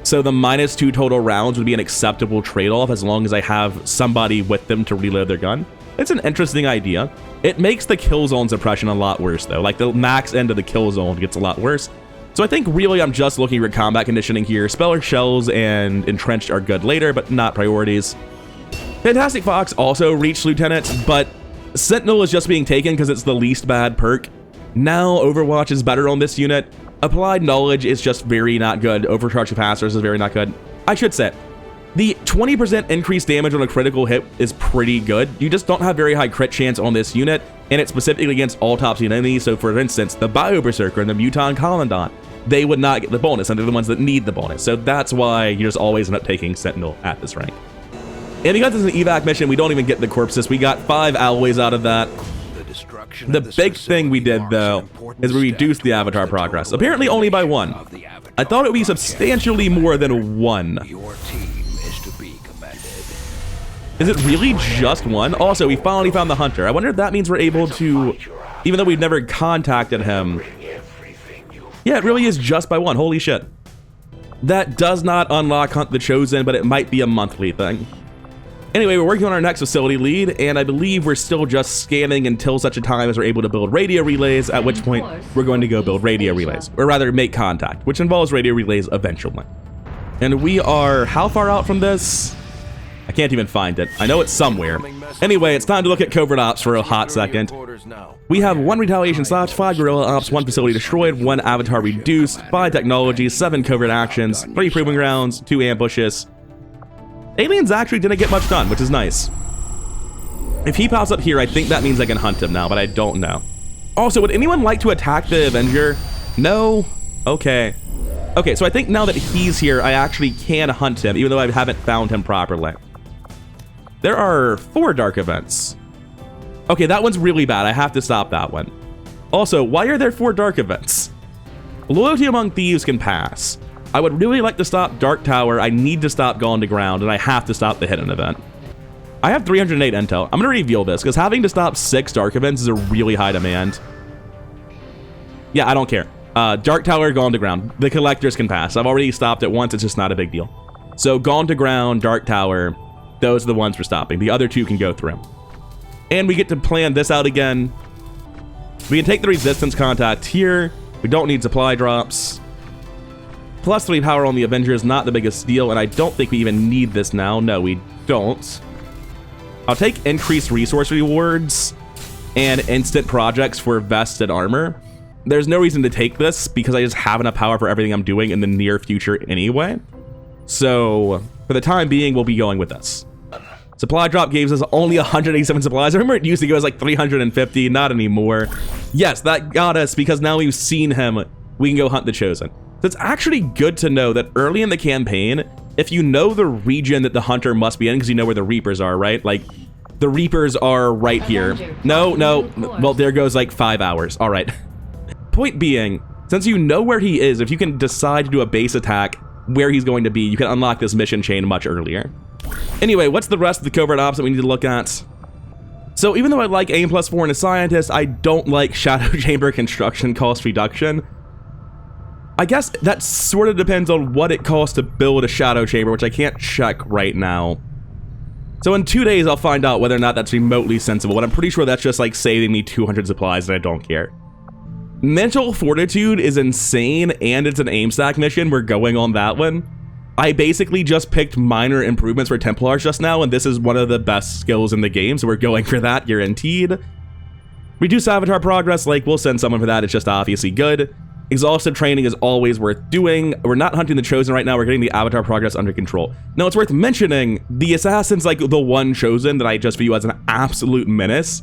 So the -2 total rounds would be an acceptable trade-off as long as I have somebody with them to reload their gun. It's an interesting idea. It makes the kill zone suppression a lot worse, though. Like, the max end of the kill zone gets a lot worse. So I think really I'm just looking for combat conditioning here. Speller shells and entrenched are good later, but not priorities. Fantastic Fox also reached Lieutenant, but Sentinel is just being taken because it's the least bad perk. Now Overwatch is better on this unit. Applied Knowledge is just very not good. Overcharge Capacitors is very not good. I should say, the 20% increased damage on a critical hit is pretty good. You just don't have very high crit chance on this unit, and it's specifically against all top-tier enemies. So for instance, the Bio Berserker and the Mutant Commandant, they would not get the bonus, and they're the ones that need the bonus. So that's why you just always end up taking Sentinel at this rank. And because it's an evac mission, we don't even get the corpses. We got 5 alloys out of that. The big thing we did, though, is we reduced the avatar progress. Apparently only by 1. I thought it would be substantially more than 1. Is it really just 1? Also, we finally found the Hunter. I wonder if that means we're able to, even though we've never contacted him. Yeah, it really is just by 1. Holy shit. That does not unlock Hunt the Chosen, but it might be a monthly thing. Anyway, we're working on our next facility lead, and I believe we're still just scanning until such a time as we're able to build radio relays, at which point we're going to go build radio relays, or rather make contact, which involves radio relays eventually. And we are how far out from this? I can't even find it. I know it's somewhere. Anyway, it's time to look at Covert Ops for a hot second. We have 1 retaliation slash, 5 guerrilla ops, 1 facility destroyed, 1 avatar reduced, 5 technologies, 7 covert actions, 3 proving grounds, 2 ambushes. Aliens actually didn't get much done, which is nice. If he pops up here, I think that means I can hunt him now, but I don't know. Also, would anyone like to attack the Avenger? No? Okay. Okay, so I think now that he's here, I actually can hunt him, even though I haven't found him properly. There are 4 dark events. Okay, that one's really bad. I have to stop that one. Also, why are there 4 dark events? Loyalty among thieves can pass. I would really like to stop Dark Tower. I need to stop Gone to Ground, and I have to stop the Hidden event. I have 308 intel. I'm going to reveal this, because having to stop 6 dark events is a really high demand. Yeah, I don't care. Dark Tower, Gone to Ground. The collectors can pass. I've already stopped it once. It's just not a big deal. So Gone to Ground, Dark Tower, those are the ones we're stopping. The other 2 can go through. And we get to plan this out again. We can take the resistance contact here. We don't need supply drops. Plus 3 power on the Avenger is not the biggest deal, and I don't think we even need this now. No, we don't. I'll take increased resource rewards and instant projects for vested armor. There's no reason to take this because I just have enough power for everything I'm doing in the near future anyway. So for the time being, we'll be going with this. Supply drop gives us only 187 supplies. I remember it used to go as like 350, not anymore. Yes, that got us because now we've seen him. We can go hunt the Chosen. So it's actually good to know that early in the campaign, if you know the region that the Hunter must be in, because you know where the Reapers are, right? Like, the Reapers are right here. No. Well, there goes like 5 hours. All right. Point being, since you know where he is, if you can decide to do a base attack where he's going to be, you can unlock this mission chain much earlier. Anyway, what's the rest of the covert ops that we need to look at? So even though I like AIM+4 and a scientist, I don't like Shadow Chamber construction cost reduction. I guess that sort of depends on what it costs to build a Shadow Chamber, which I can't check right now. So in 2 days, I'll find out whether or not that's remotely sensible, but I'm pretty sure that's just like saving me 200 supplies and I don't care. Mental Fortitude is insane, and it's an aim stack mission. We're going on that one. I basically just picked minor improvements for Templars just now, and this is one of the best skills in the game, so we're going for that, guaranteed. Reduce avatar progress, like, we'll send someone for that, it's just obviously good. Exhaustive training is always worth doing. We're not hunting the Chosen right now, we're getting the avatar progress under control. Now, it's worth mentioning, the Assassin's like the one Chosen that I just view as an absolute menace.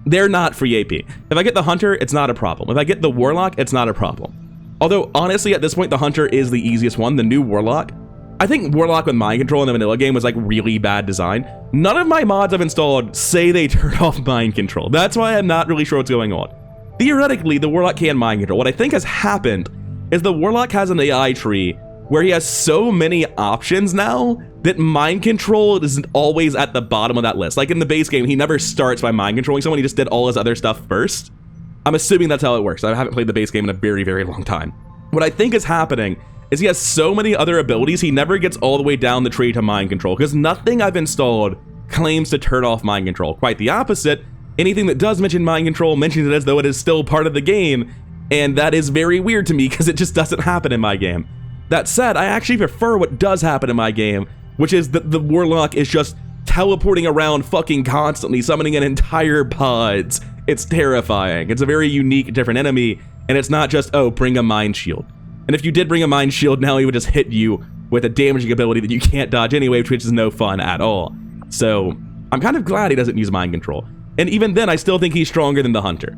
They're not free AP. If I get the Hunter, it's not a problem. If I get the Warlock, it's not a problem. Although, honestly, at this point, the Hunter is the easiest one, the new Warlock. I think Warlock with Mind Control in the vanilla game was like really bad design. None of my mods I've installed say they turn off Mind Control. That's why I'm not really sure what's going on. Theoretically, the Warlock can Mind Control. What I think has happened is the Warlock has an AI tree where he has so many options now that Mind Control isn't always at the bottom of that list. Like in the base game, he never starts by Mind Controlling someone, he just did all his other stuff first. I'm assuming that's how it works. I haven't played the base game in a very, very long time. What I think is happening is he has so many other abilities, he never gets all the way down the tree to Mind Control, because nothing I've installed claims to turn off Mind Control. Quite the opposite. Anything that does mention Mind Control mentions it as though it is still part of the game, and that is very weird to me because it just doesn't happen in my game. That said, I actually prefer what does happen in my game, which is that the Warlock is just teleporting around fucking constantly, summoning an entire pods. It's terrifying. It's a very unique, different enemy, and it's not just, oh, bring a Mind Shield. And if you did bring a Mind Shield, now he would just hit you with a damaging ability that you can't dodge anyway, which is no fun at all. So, I'm kind of glad he doesn't use Mind Control. And even then, I still think he's stronger than the Hunter.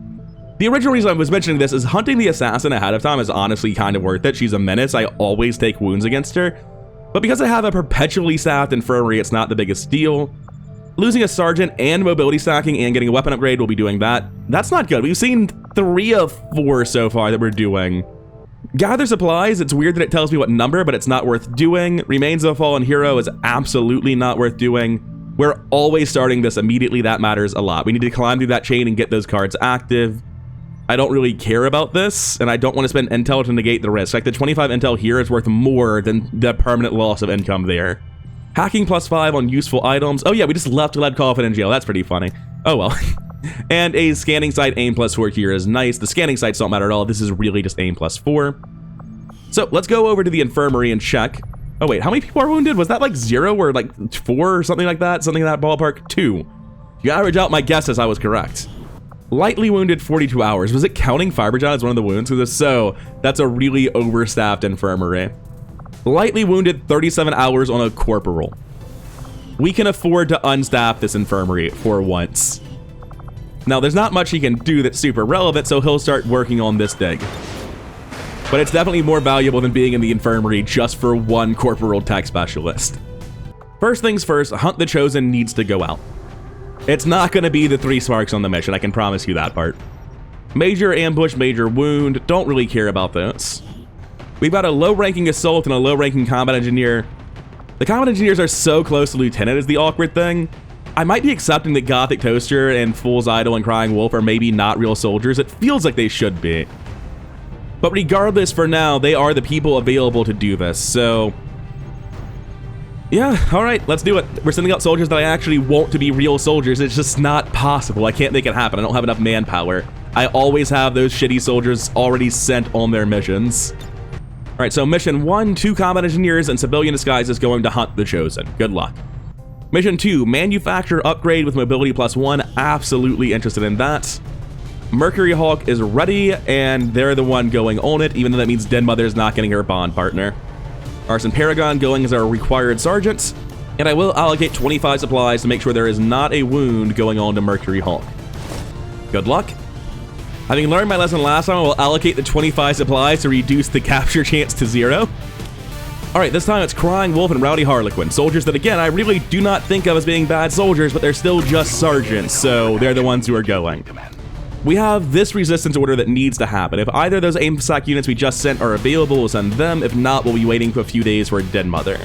The original reason I was mentioning this is hunting the Assassin ahead of time is honestly kind of worth it. She's a menace. I always take wounds against her. But because I have a perpetually staffed infirmary, it's not the biggest deal. Losing a Sergeant and mobility stacking and getting a weapon upgrade, we'll be doing that. That's not good. We've seen 3 of 4 so far that we're doing. Gather supplies, it's weird that it tells me what number, but it's not worth doing. Remains of a Fallen Hero is absolutely not worth doing. We're always starting this immediately, that matters a lot. We need to climb through that chain and get those cards active. I don't really care about this, and I don't want to spend intel to negate the risk. Like, the 25 intel here is worth more than the permanent loss of income there. Hacking +5 on useful items. Oh yeah, we just left Lead Coffin in jail. That's pretty funny. Oh well. And a scanning sight aim +4 here is nice. The scanning sights don't matter at all. This is really just aim +4. So let's go over to the infirmary and check. Oh wait, how many people are wounded? Was that like 0 or like 4 or something like that? Something in that ballpark? 2. You average out my guesses, I was correct. Lightly wounded 42 hours. Was it counting Fiberjot as one of the wounds? Because if so, that's a really overstaffed infirmary. Lightly wounded 37 hours on a corporal. We can afford to unstaff this infirmary for once. Now, there's not much he can do that's super relevant, so he'll start working on this dig. But it's definitely more valuable than being in the infirmary just for one corporal tech specialist. First things first, Hunt the Chosen needs to go out. It's not going to be the 3 sparks on the mission, I can promise you that part. Major ambush, major wound, don't really care about this. We've got a low-ranking assault and a low-ranking combat engineer. The combat engineers are so close to lieutenant is the awkward thing. I might be accepting that Gothic Toaster and Fool's Idol and Crying Wolf are maybe not real soldiers. It feels like they should be. But regardless, for now, they are the people available to do this, so... yeah, alright, let's do it. We're sending out soldiers that I actually want to be real soldiers. It's just not possible. I can't make it happen. I don't have enough manpower. I always have those shitty soldiers already sent on their missions. Alright, so mission 1, 2 combat engineers and civilian disguises going to hunt the Chosen. Good luck. Mission 2, manufacture upgrade with mobility +1. Absolutely interested in that. Mercury Hawk is ready, and they're the one going on it, even though that means Dead Mother's not getting her bond partner. Arson Paragon going as our required sergeant, and I will allocate 25 supplies to make sure there is not a wound going on to Mercury Hawk. Good luck. Having learned my lesson last time, I will allocate the 25 supplies to reduce the capture chance to 0. Alright, this time it's Crying Wolf and Rowdy Harlequin. Soldiers that, again, I really do not think of as being bad soldiers, but they're still just sergeants, so they're the ones who are going. We have this resistance order that needs to happen. If either of those aim sack units we just sent are available, we'll send them. If not, we'll be waiting for a few days for a Dead Mother.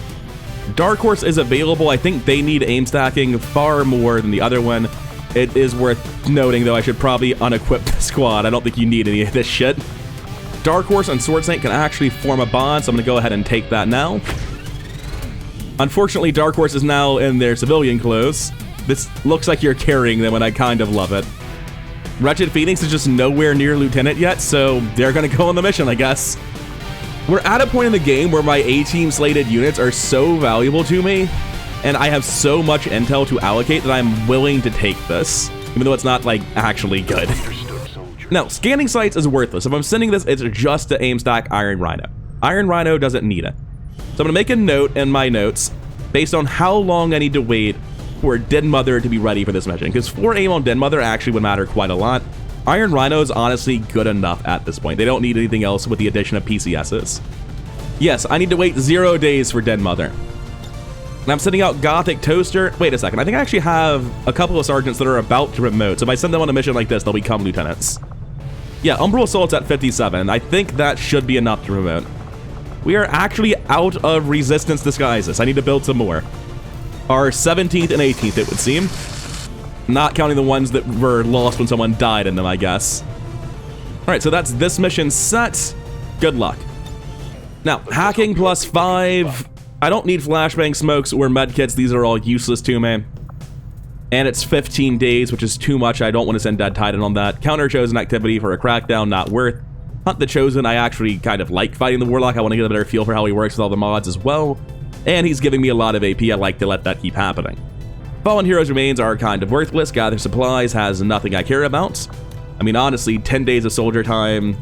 Dark Horse is available. I think they need aim stacking far more than the other one. It is worth noting, though, I should probably unequip the squad. I don't think you need any of this shit. Dark Horse and Sword Saint can actually form a bond, so I'm going to go ahead and take that now. Unfortunately, Dark Horse is now in their civilian clothes. This looks like you're carrying them, and I kind of love it. Wretched Phoenix is just nowhere near Lieutenant yet, so they're going to go on the mission, I guess. We're at a point in the game where my A-team slated units are so valuable to me, and I have so much intel to allocate that I'm willing to take this, even though it's not, like, actually good. Now, scanning sites is worthless. If I'm sending this, it's just to aim stack Iron Rhino. Iron Rhino doesn't need it. So I'm gonna make a note in my notes based on how long I need to wait for Den Mother to be ready for this mission, because 4 aim on Den Mother actually would matter quite a lot. Iron Rhino is honestly good enough at this point. They don't need anything else with the addition of PCSs. Yes, I need to wait 0 days for Den Mother. And I'm sending out Gothic Toaster. Wait a second, I think I actually have a couple of sergeants that are about to promote, so if I send them on a mission like this, they'll become lieutenants. Yeah, Umbral Assault's at 57. I think that should be enough to promote. We are actually out of Resistance Disguises. I need to build some more. Our 17th and 18th, it would seem. Not counting the ones that were lost when someone died in them, I guess. Alright, so that's this mission set. Good luck. Now, hacking plus 5. I don't need flashbang smokes or medkits. These are all useless to me. And it's 15 days, which is too much. I don't want to send Dead Titan on that. Counter Chosen activity for a crackdown, not worth. Hunt the Chosen, I actually kind of like fighting the Warlock. I want to get a better feel for how he works with all the mods as well. And he's giving me a lot of AP. I like to let that keep happening. Fallen Heroes Remains are kind of worthless. Gather Supplies has nothing I care about. I mean, honestly, 10 days of soldier time,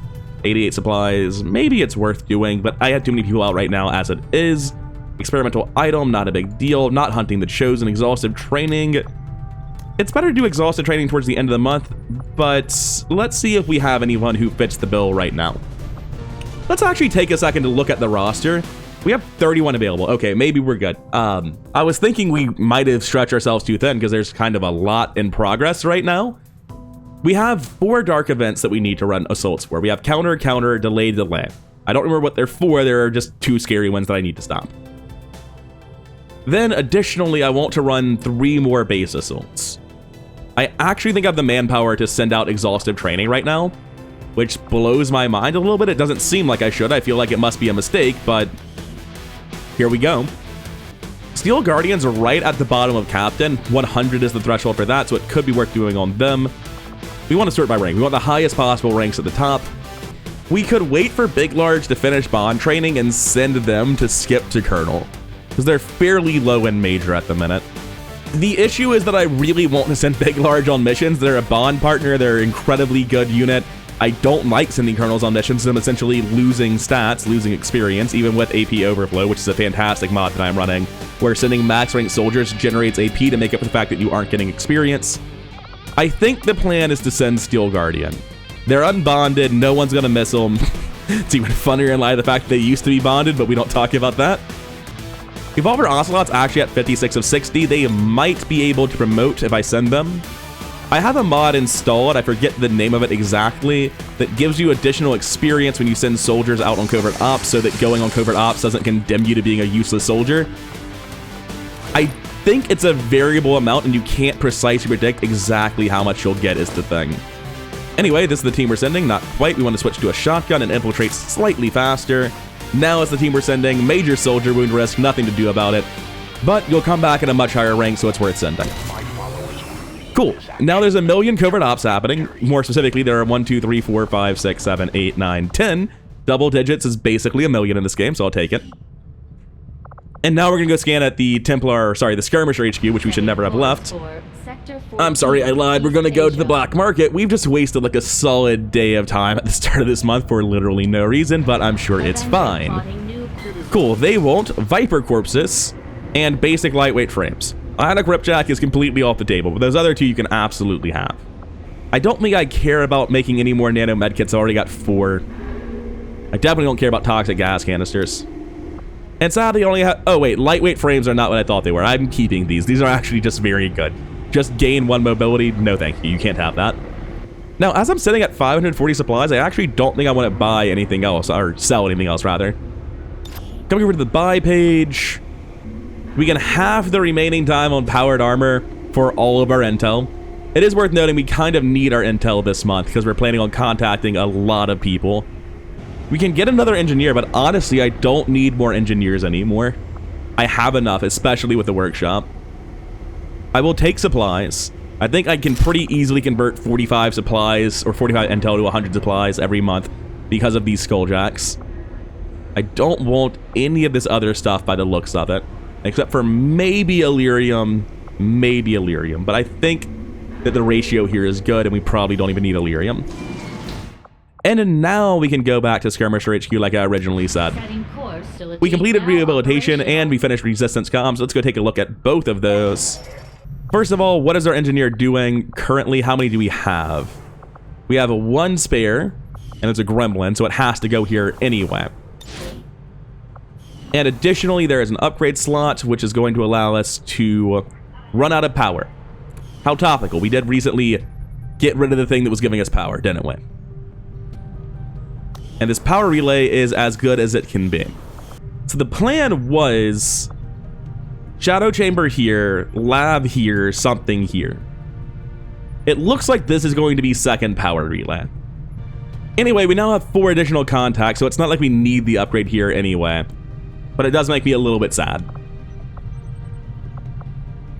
88 supplies, maybe it's worth doing, but I have too many people out right now as it is. Experimental item, not a big deal. Not hunting the Chosen. Exhaustive training. It's better to do exhaustive training towards the end of the month, but let's see if we have anyone who fits the bill right now. Let's actually take a second to look at the roster. We have 31 available. Okay, maybe we're good. I was thinking we might have stretched ourselves too thin because there's kind of a lot in progress right now. We have 4 dark events that we need to run assaults for. We have counter, counter, delay, delay. I don't remember what they're for. There are just 2 scary ones that I need to stop. Then additionally, I want to run 3 more base assaults. I actually think I have the manpower to send out exhaustive training right now, which blows my mind a little bit. It doesn't seem like I should. I feel like it must be a mistake, but here we go. Steel Guardians are right at the bottom of Captain. 100 is the threshold for that, so it could be worth doing on them. We want to sort by rank. We want the highest possible ranks at the top. We could wait for Big Large to finish bond training and send them to skip to Colonel, because they're fairly low in Major at the minute. The issue is that I really want to send Big Large on missions. They're a bond partner. They're an incredibly good unit. I don't like sending Colonels on missions. I'm essentially losing stats, losing experience, even with AP Overflow, which is a fantastic mod that I'm running, where sending max rank soldiers generates AP to make up for the fact that you aren't getting experience. I think the plan is to send Steel Guardian. They're unbonded. No one's going to miss them. It's even funnier in light of the fact that they used to be bonded, but we don't talk about that. Evolver Ocelot's actually at 56 of 60. They might be able to promote if I send them. I have a mod installed, I forget the name of it exactly, that gives you additional experience when you send soldiers out on covert ops, so that going on covert ops doesn't condemn you to being a useless soldier. I think it's a variable amount, and you can't precisely predict exactly how much you'll get is the thing. Anyway, this is the team we're sending. Not quite. We want to switch to a shotgun and infiltrate slightly faster. Now is the team we're sending. Major soldier wound risk, nothing to do about it. But you'll come back at a much higher rank, so it's worth sending. Cool. Now there's a million covert ops happening. More specifically, there are 1, 2, 3, 4, 5, 6, 7, 8, 9, 10. Double digits is basically a million in this game, so I'll take it. And now we're going to go scan at the the Skirmisher HQ, which we should never have left. I'm sorry, I lied. We're going to go to the black market. We've just wasted like a solid day of time at the start of this month for literally no reason, but I'm sure it's fine. Cool, they want Viper Corpses and basic lightweight frames. Ionic Ripjack is completely off the table, but those other 2 you can absolutely have. I don't think I care about making any more nano medkits. I already got 4. I definitely don't care about toxic gas canisters. And sadly, I only have... Oh, wait. Lightweight frames are not what I thought they were. I'm keeping these. These are actually just very good. Just gain 1 mobility. No, thank you. You can't have that. Now, as I'm sitting at 540 supplies, I actually don't think I want to buy anything else, or sell anything else, rather. Coming over to the buy page, we can halve the remaining time on powered armor for all of our intel. It is worth noting we kind of need our intel this month because we're planning on contacting a lot of people. We can get another engineer, but honestly, I don't need more engineers anymore. I have enough, especially with the workshop. I will take supplies. I think I can pretty easily convert 45 supplies or 45 intel to 100 supplies every month because of these skulljacks. I don't want any of this other stuff by the looks of it, except for maybe Illyrium, but I think that the ratio here is good and we probably don't even need Illyrium. And now we can go back to Skirmisher HQ like I originally said. We completed Rehabilitation and we finished Resistance Comms. Let's go take a look at both of those. First of all, what is our engineer doing currently? How many do we have? We have a 1 spare, and it's a gremlin, so it has to go here anyway. And additionally, there is an upgrade slot, which is going to allow us to run out of power. How topical. We did recently get rid of the thing that was giving us power, didn't we? And this power relay is as good as it can be. So the plan was shadow chamber here, lab here, something here. It looks like this is going to be second power relay. Anyway, we now have 4 additional contacts, so it's not like we need the upgrade here anyway. But it does make me a little bit sad.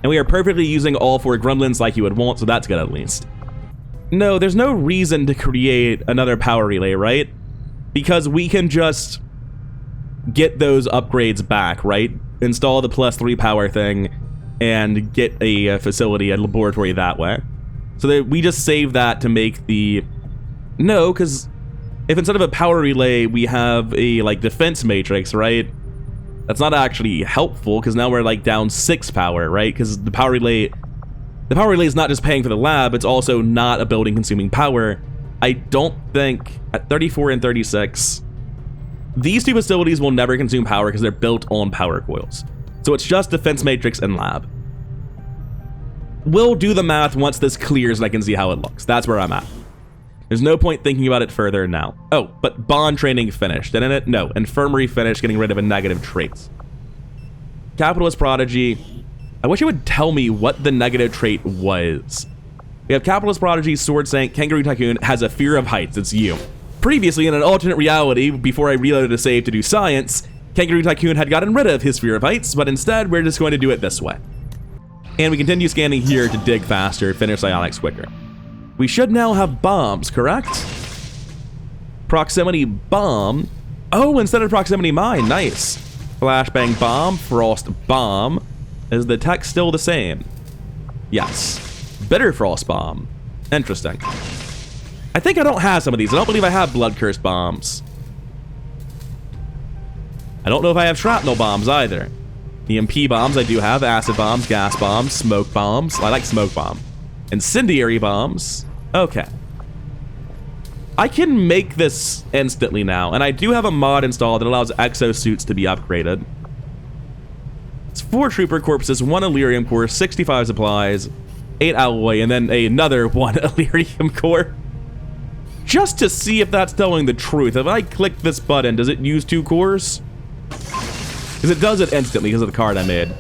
And we are perfectly using all 4 gremlins like you would want, so that's good at least. No, there's no reason to create another power relay, right? Because we can just get those upgrades back, right? Install the +3 power thing and get a facility, a laboratory that way. So that we just save that to make the... No, because if instead of a power relay, we have a, like, defense matrix, right? That's not actually helpful, because now we're, like, down 6 power, right? Because the power relay is not just paying for the lab, it's also not a building consuming power. I don't think, at 34 and 36, these 2 facilities will never consume power because they're built on power coils. So it's just defense matrix and lab. We'll do the math once this clears and I can see how it looks. That's where I'm at. There's no point thinking about it further now. Oh, but bond training finished, didn't it? No, infirmary finished, getting rid of a negative trait. Capitalist Prodigy. I wish it would tell me what the negative trait was. We have Capitalist Prodigy, Sword Sank, Kangaroo Tycoon, has a fear of heights. It's you. Previously, in an alternate reality, before I reloaded a save to do science, Kangaroo Tycoon had gotten rid of his fear of heights, but instead, we're just going to do it this way. And we continue scanning here to dig faster, finish psionics quicker. We should now have bombs, correct? Proximity bomb. Oh, instead of proximity mine, nice. Flashbang bomb, frost bomb. Is the text still the same? Yes. Bitter frost bomb. Interesting. I think I don't have some of these. I don't believe I have blood curse bombs. I don't know if I have shrapnel bombs either. EMP bombs I do have. Acid bombs, gas bombs, smoke bombs. I like smoke bomb. Incendiary bombs. Okay. I can make this instantly now, and I do have a mod installed that allows exosuits to be upgraded. It's 4 trooper corpses, 1 Illyrium core, 65 supplies, 8 alloy, and then another 1 Illyrium core. Just to see if that's telling the truth. If I click this button, does it use 2 cores? Because it does it instantly because of the card I made.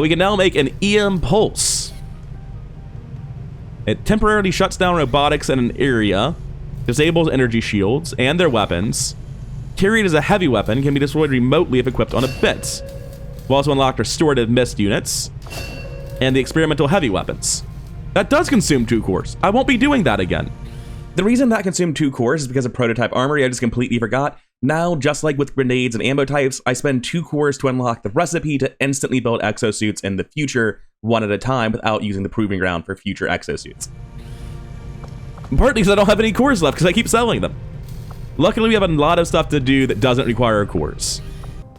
We can now make an EM Pulse. It temporarily shuts down robotics in an area, disables energy shields and their weapons. Carried as a heavy weapon, can be destroyed remotely if equipped on a bit. We'll also unlock restorative mist units and the experimental heavy weapons. That does consume 2 cores. I won't be doing that again. The reason that consumed 2 cores is because of prototype armory. I just completely forgot. Now, just like with grenades and ammo types, I spend 2 cores to unlock the recipe to instantly build exosuits in the future, 1 at a time, without using the proving ground for future exosuits. Partly because I don't have any cores left, because I keep selling them. Luckily, we have a lot of stuff to do that doesn't require cores.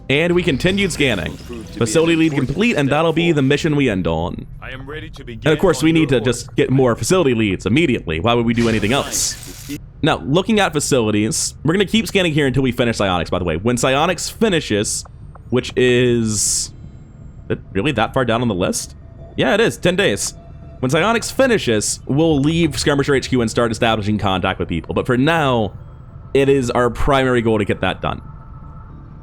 And we continued scanning. Facility lead complete, and that'll be the mission we end on. I am ready to begin. And of course, we need to just get more facility leads immediately. Why would we do anything else? Now, looking at facilities, we're going to keep scanning here until we finish psionics, by the way. When psionics finishes, which is it really that far down on the list? Yeah, it is. 10 days. When psionics finishes, we'll leave Skirmisher HQ and start establishing contact with people. But for now, it is our primary goal to get that done.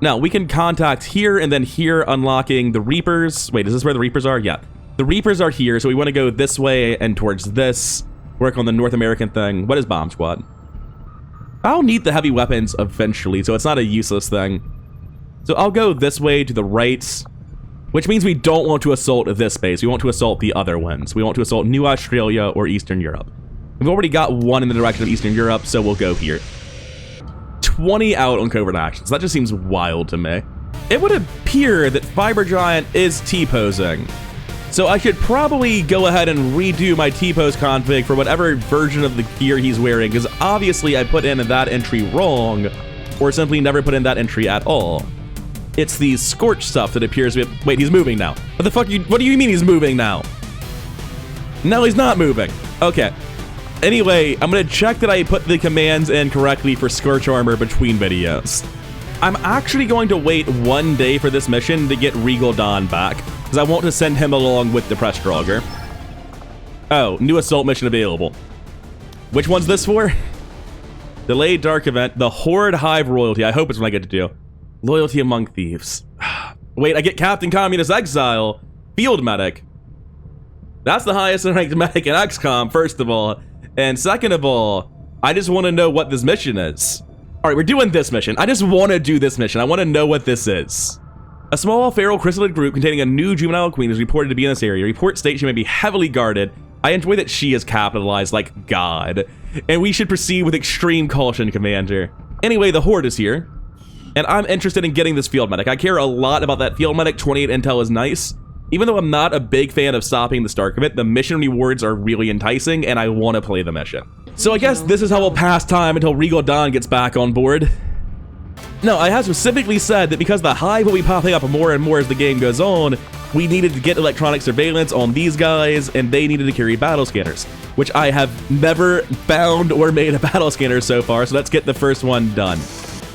Now, we can contact here and then here, unlocking the Reapers. Wait, is this where the Reapers are? Yeah. The Reapers are here, so we want to go this way and towards this. Work on the North American thing. What is Bomb Squad? I'll need the heavy weapons eventually, so it's not a useless thing. So I'll go this way to the right, which means we don't want to assault this base. We want to assault the other ones. We want to assault New Australia or Eastern Europe. We've already got one in the direction of Eastern Europe, so we'll go here. 20 out on covert actions. That just seems wild to me. It would appear that Fiber Giant is T-posing. So I should probably go ahead and redo my T-pose config for whatever version of the gear he's wearing, because obviously I put in that entry wrong, or simply never put in that entry at all. It's the Scorch stuff that appears to be... Wait, he's moving now. What the fuck? What do you mean he's moving now? No, he's not moving. Okay. Anyway, I'm gonna check that I put the commands in correctly for Scorch Armor between videos. I'm actually going to wait 1 day for this mission to get Regal Dawn back, because I want to send him along with the Press Drogger. Oh, new assault mission available. Which one's this for? Delayed Dark Event, the Horde Hive Royalty. I hope it's what I get to do. Loyalty Among Thieves. Wait, I get Captain Communist Exile. Field Medic. That's the highest ranked medic in XCOM, first of all. And second of all, I just want to know what this mission is. All right, we're doing this mission. I just want to do this mission. I want to know what this is. A small feral chrysalid group containing a new juvenile queen is reported to be in this area. Report states she may be heavily guarded. I enjoy that she is capitalized like God. And we should proceed with extreme caution, Commander. Anyway, the Horde is here. And I'm interested in getting this field medic. I care a lot about that field medic. 28 intel is nice. Even though I'm not a big fan of stopping the start of it, the mission rewards are really enticing, and I want to play the mission. So I guess this is how we'll pass time until Regal Dawn gets back on board. No, I have specifically said that because the Hive will be popping up more and more as the game goes on, we needed to get electronic surveillance on these guys, and they needed to carry battle scanners, which I have never found or made a battle scanner so far, so let's get the first one done.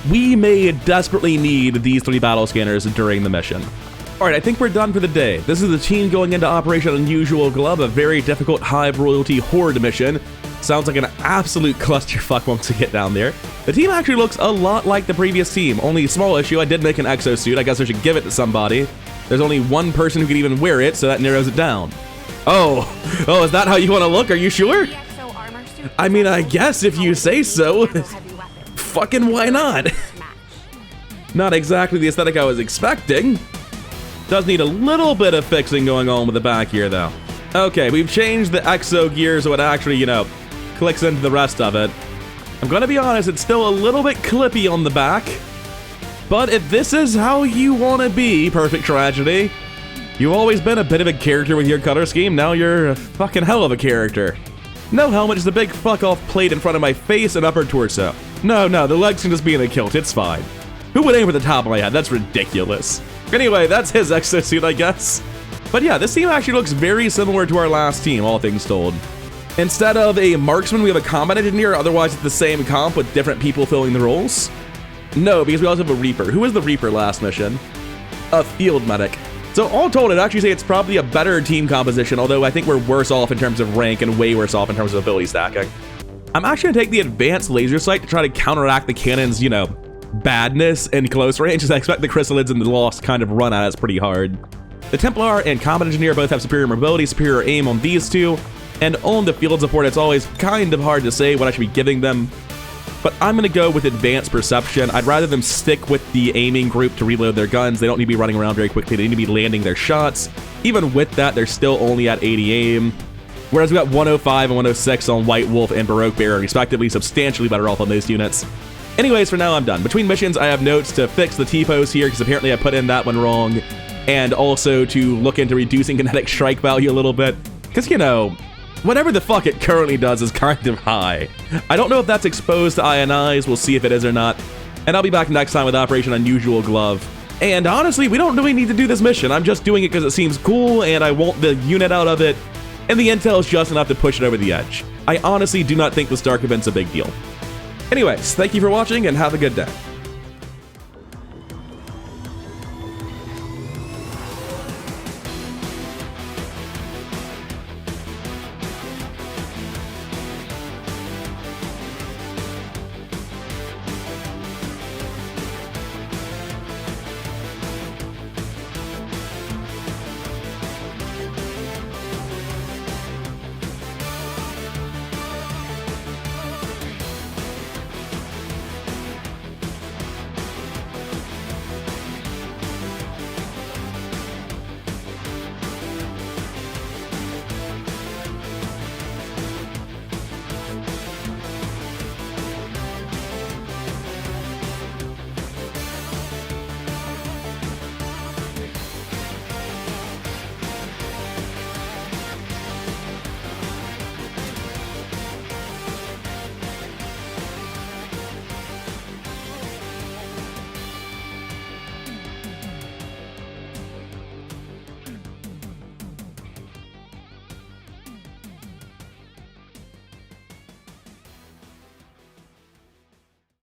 We may desperately need these 3 battle scanners during the mission. Alright, I think we're done for the day. This is the team going into Operation Unusual Glove, a very difficult Hive Royalty Horde mission. Sounds like an absolute clusterfuck once we get down there. The team actually looks a lot like the previous team, only small issue, I did make an exosuit. I guess I should give it to somebody. There's only one person who could even wear it, so that narrows it down. Oh, is that how you want to look? Are you sure? I mean, I guess if you say so. Fucking why not? Not exactly the aesthetic I was expecting. Does need a little bit of fixing going on with the back here, though. Okay, we've changed the exo gear so it actually, you know, clicks into the rest of it. I'm gonna be honest, it's still a little bit clippy on the back. But if this is how you want to be, Perfect Tragedy, you've always been a bit of a character with your color scheme, now you're a fucking hell of a character. No helmet, just a big fuck-off plate in front of my face and upper torso. No, the legs can just be in a kilt, it's fine. Who would aim for the top of my head? That's ridiculous. Anyway, that's his exosuit, I guess. But yeah, this team actually looks very similar to our last team, all things told. Instead of a marksman, we have a combat engineer, otherwise it's the same comp with different people filling the roles. No, because we also have a Reaper. Who was the Reaper last mission? A field medic. So all told, I'd actually say it's probably a better team composition, although I think we're worse off in terms of rank and way worse off in terms of ability stacking. I'm actually gonna take the advanced laser sight to try to counteract the cannon's, you know, badness in close range, as I expect the chrysalids and the Lost kind of run at us pretty hard. The Templar and Combat Engineer both have superior mobility, superior aim on these two, and on the field support it's always kind of hard to say what I should be giving them, but I'm gonna go with Advanced Perception. I'd rather them stick with the aiming group to reload their guns. They don't need to be running around very quickly, they need to be landing their shots. Even with that, they're still only at 80 aim, whereas we got 105 and 106 on White Wolf and Baroque Bearer, respectively, substantially better off on those units. Anyways, for now I'm done. Between missions, I have notes to fix the T-pose here, because apparently I put in that one wrong, and also to look into reducing kinetic strike value a little bit, because, you know, whatever the fuck it currently does is kind of high. I don't know if that's exposed to INIs, we'll see if it is or not, and I'll be back next time with Operation Unusual Glove. And honestly, we don't really need to do this mission, I'm just doing it because it seems cool, and I want the unit out of it, and the intel is just enough to push it over the edge. I honestly do not think this Dark Event's a big deal. Anyways, thank you for watching and have a good day.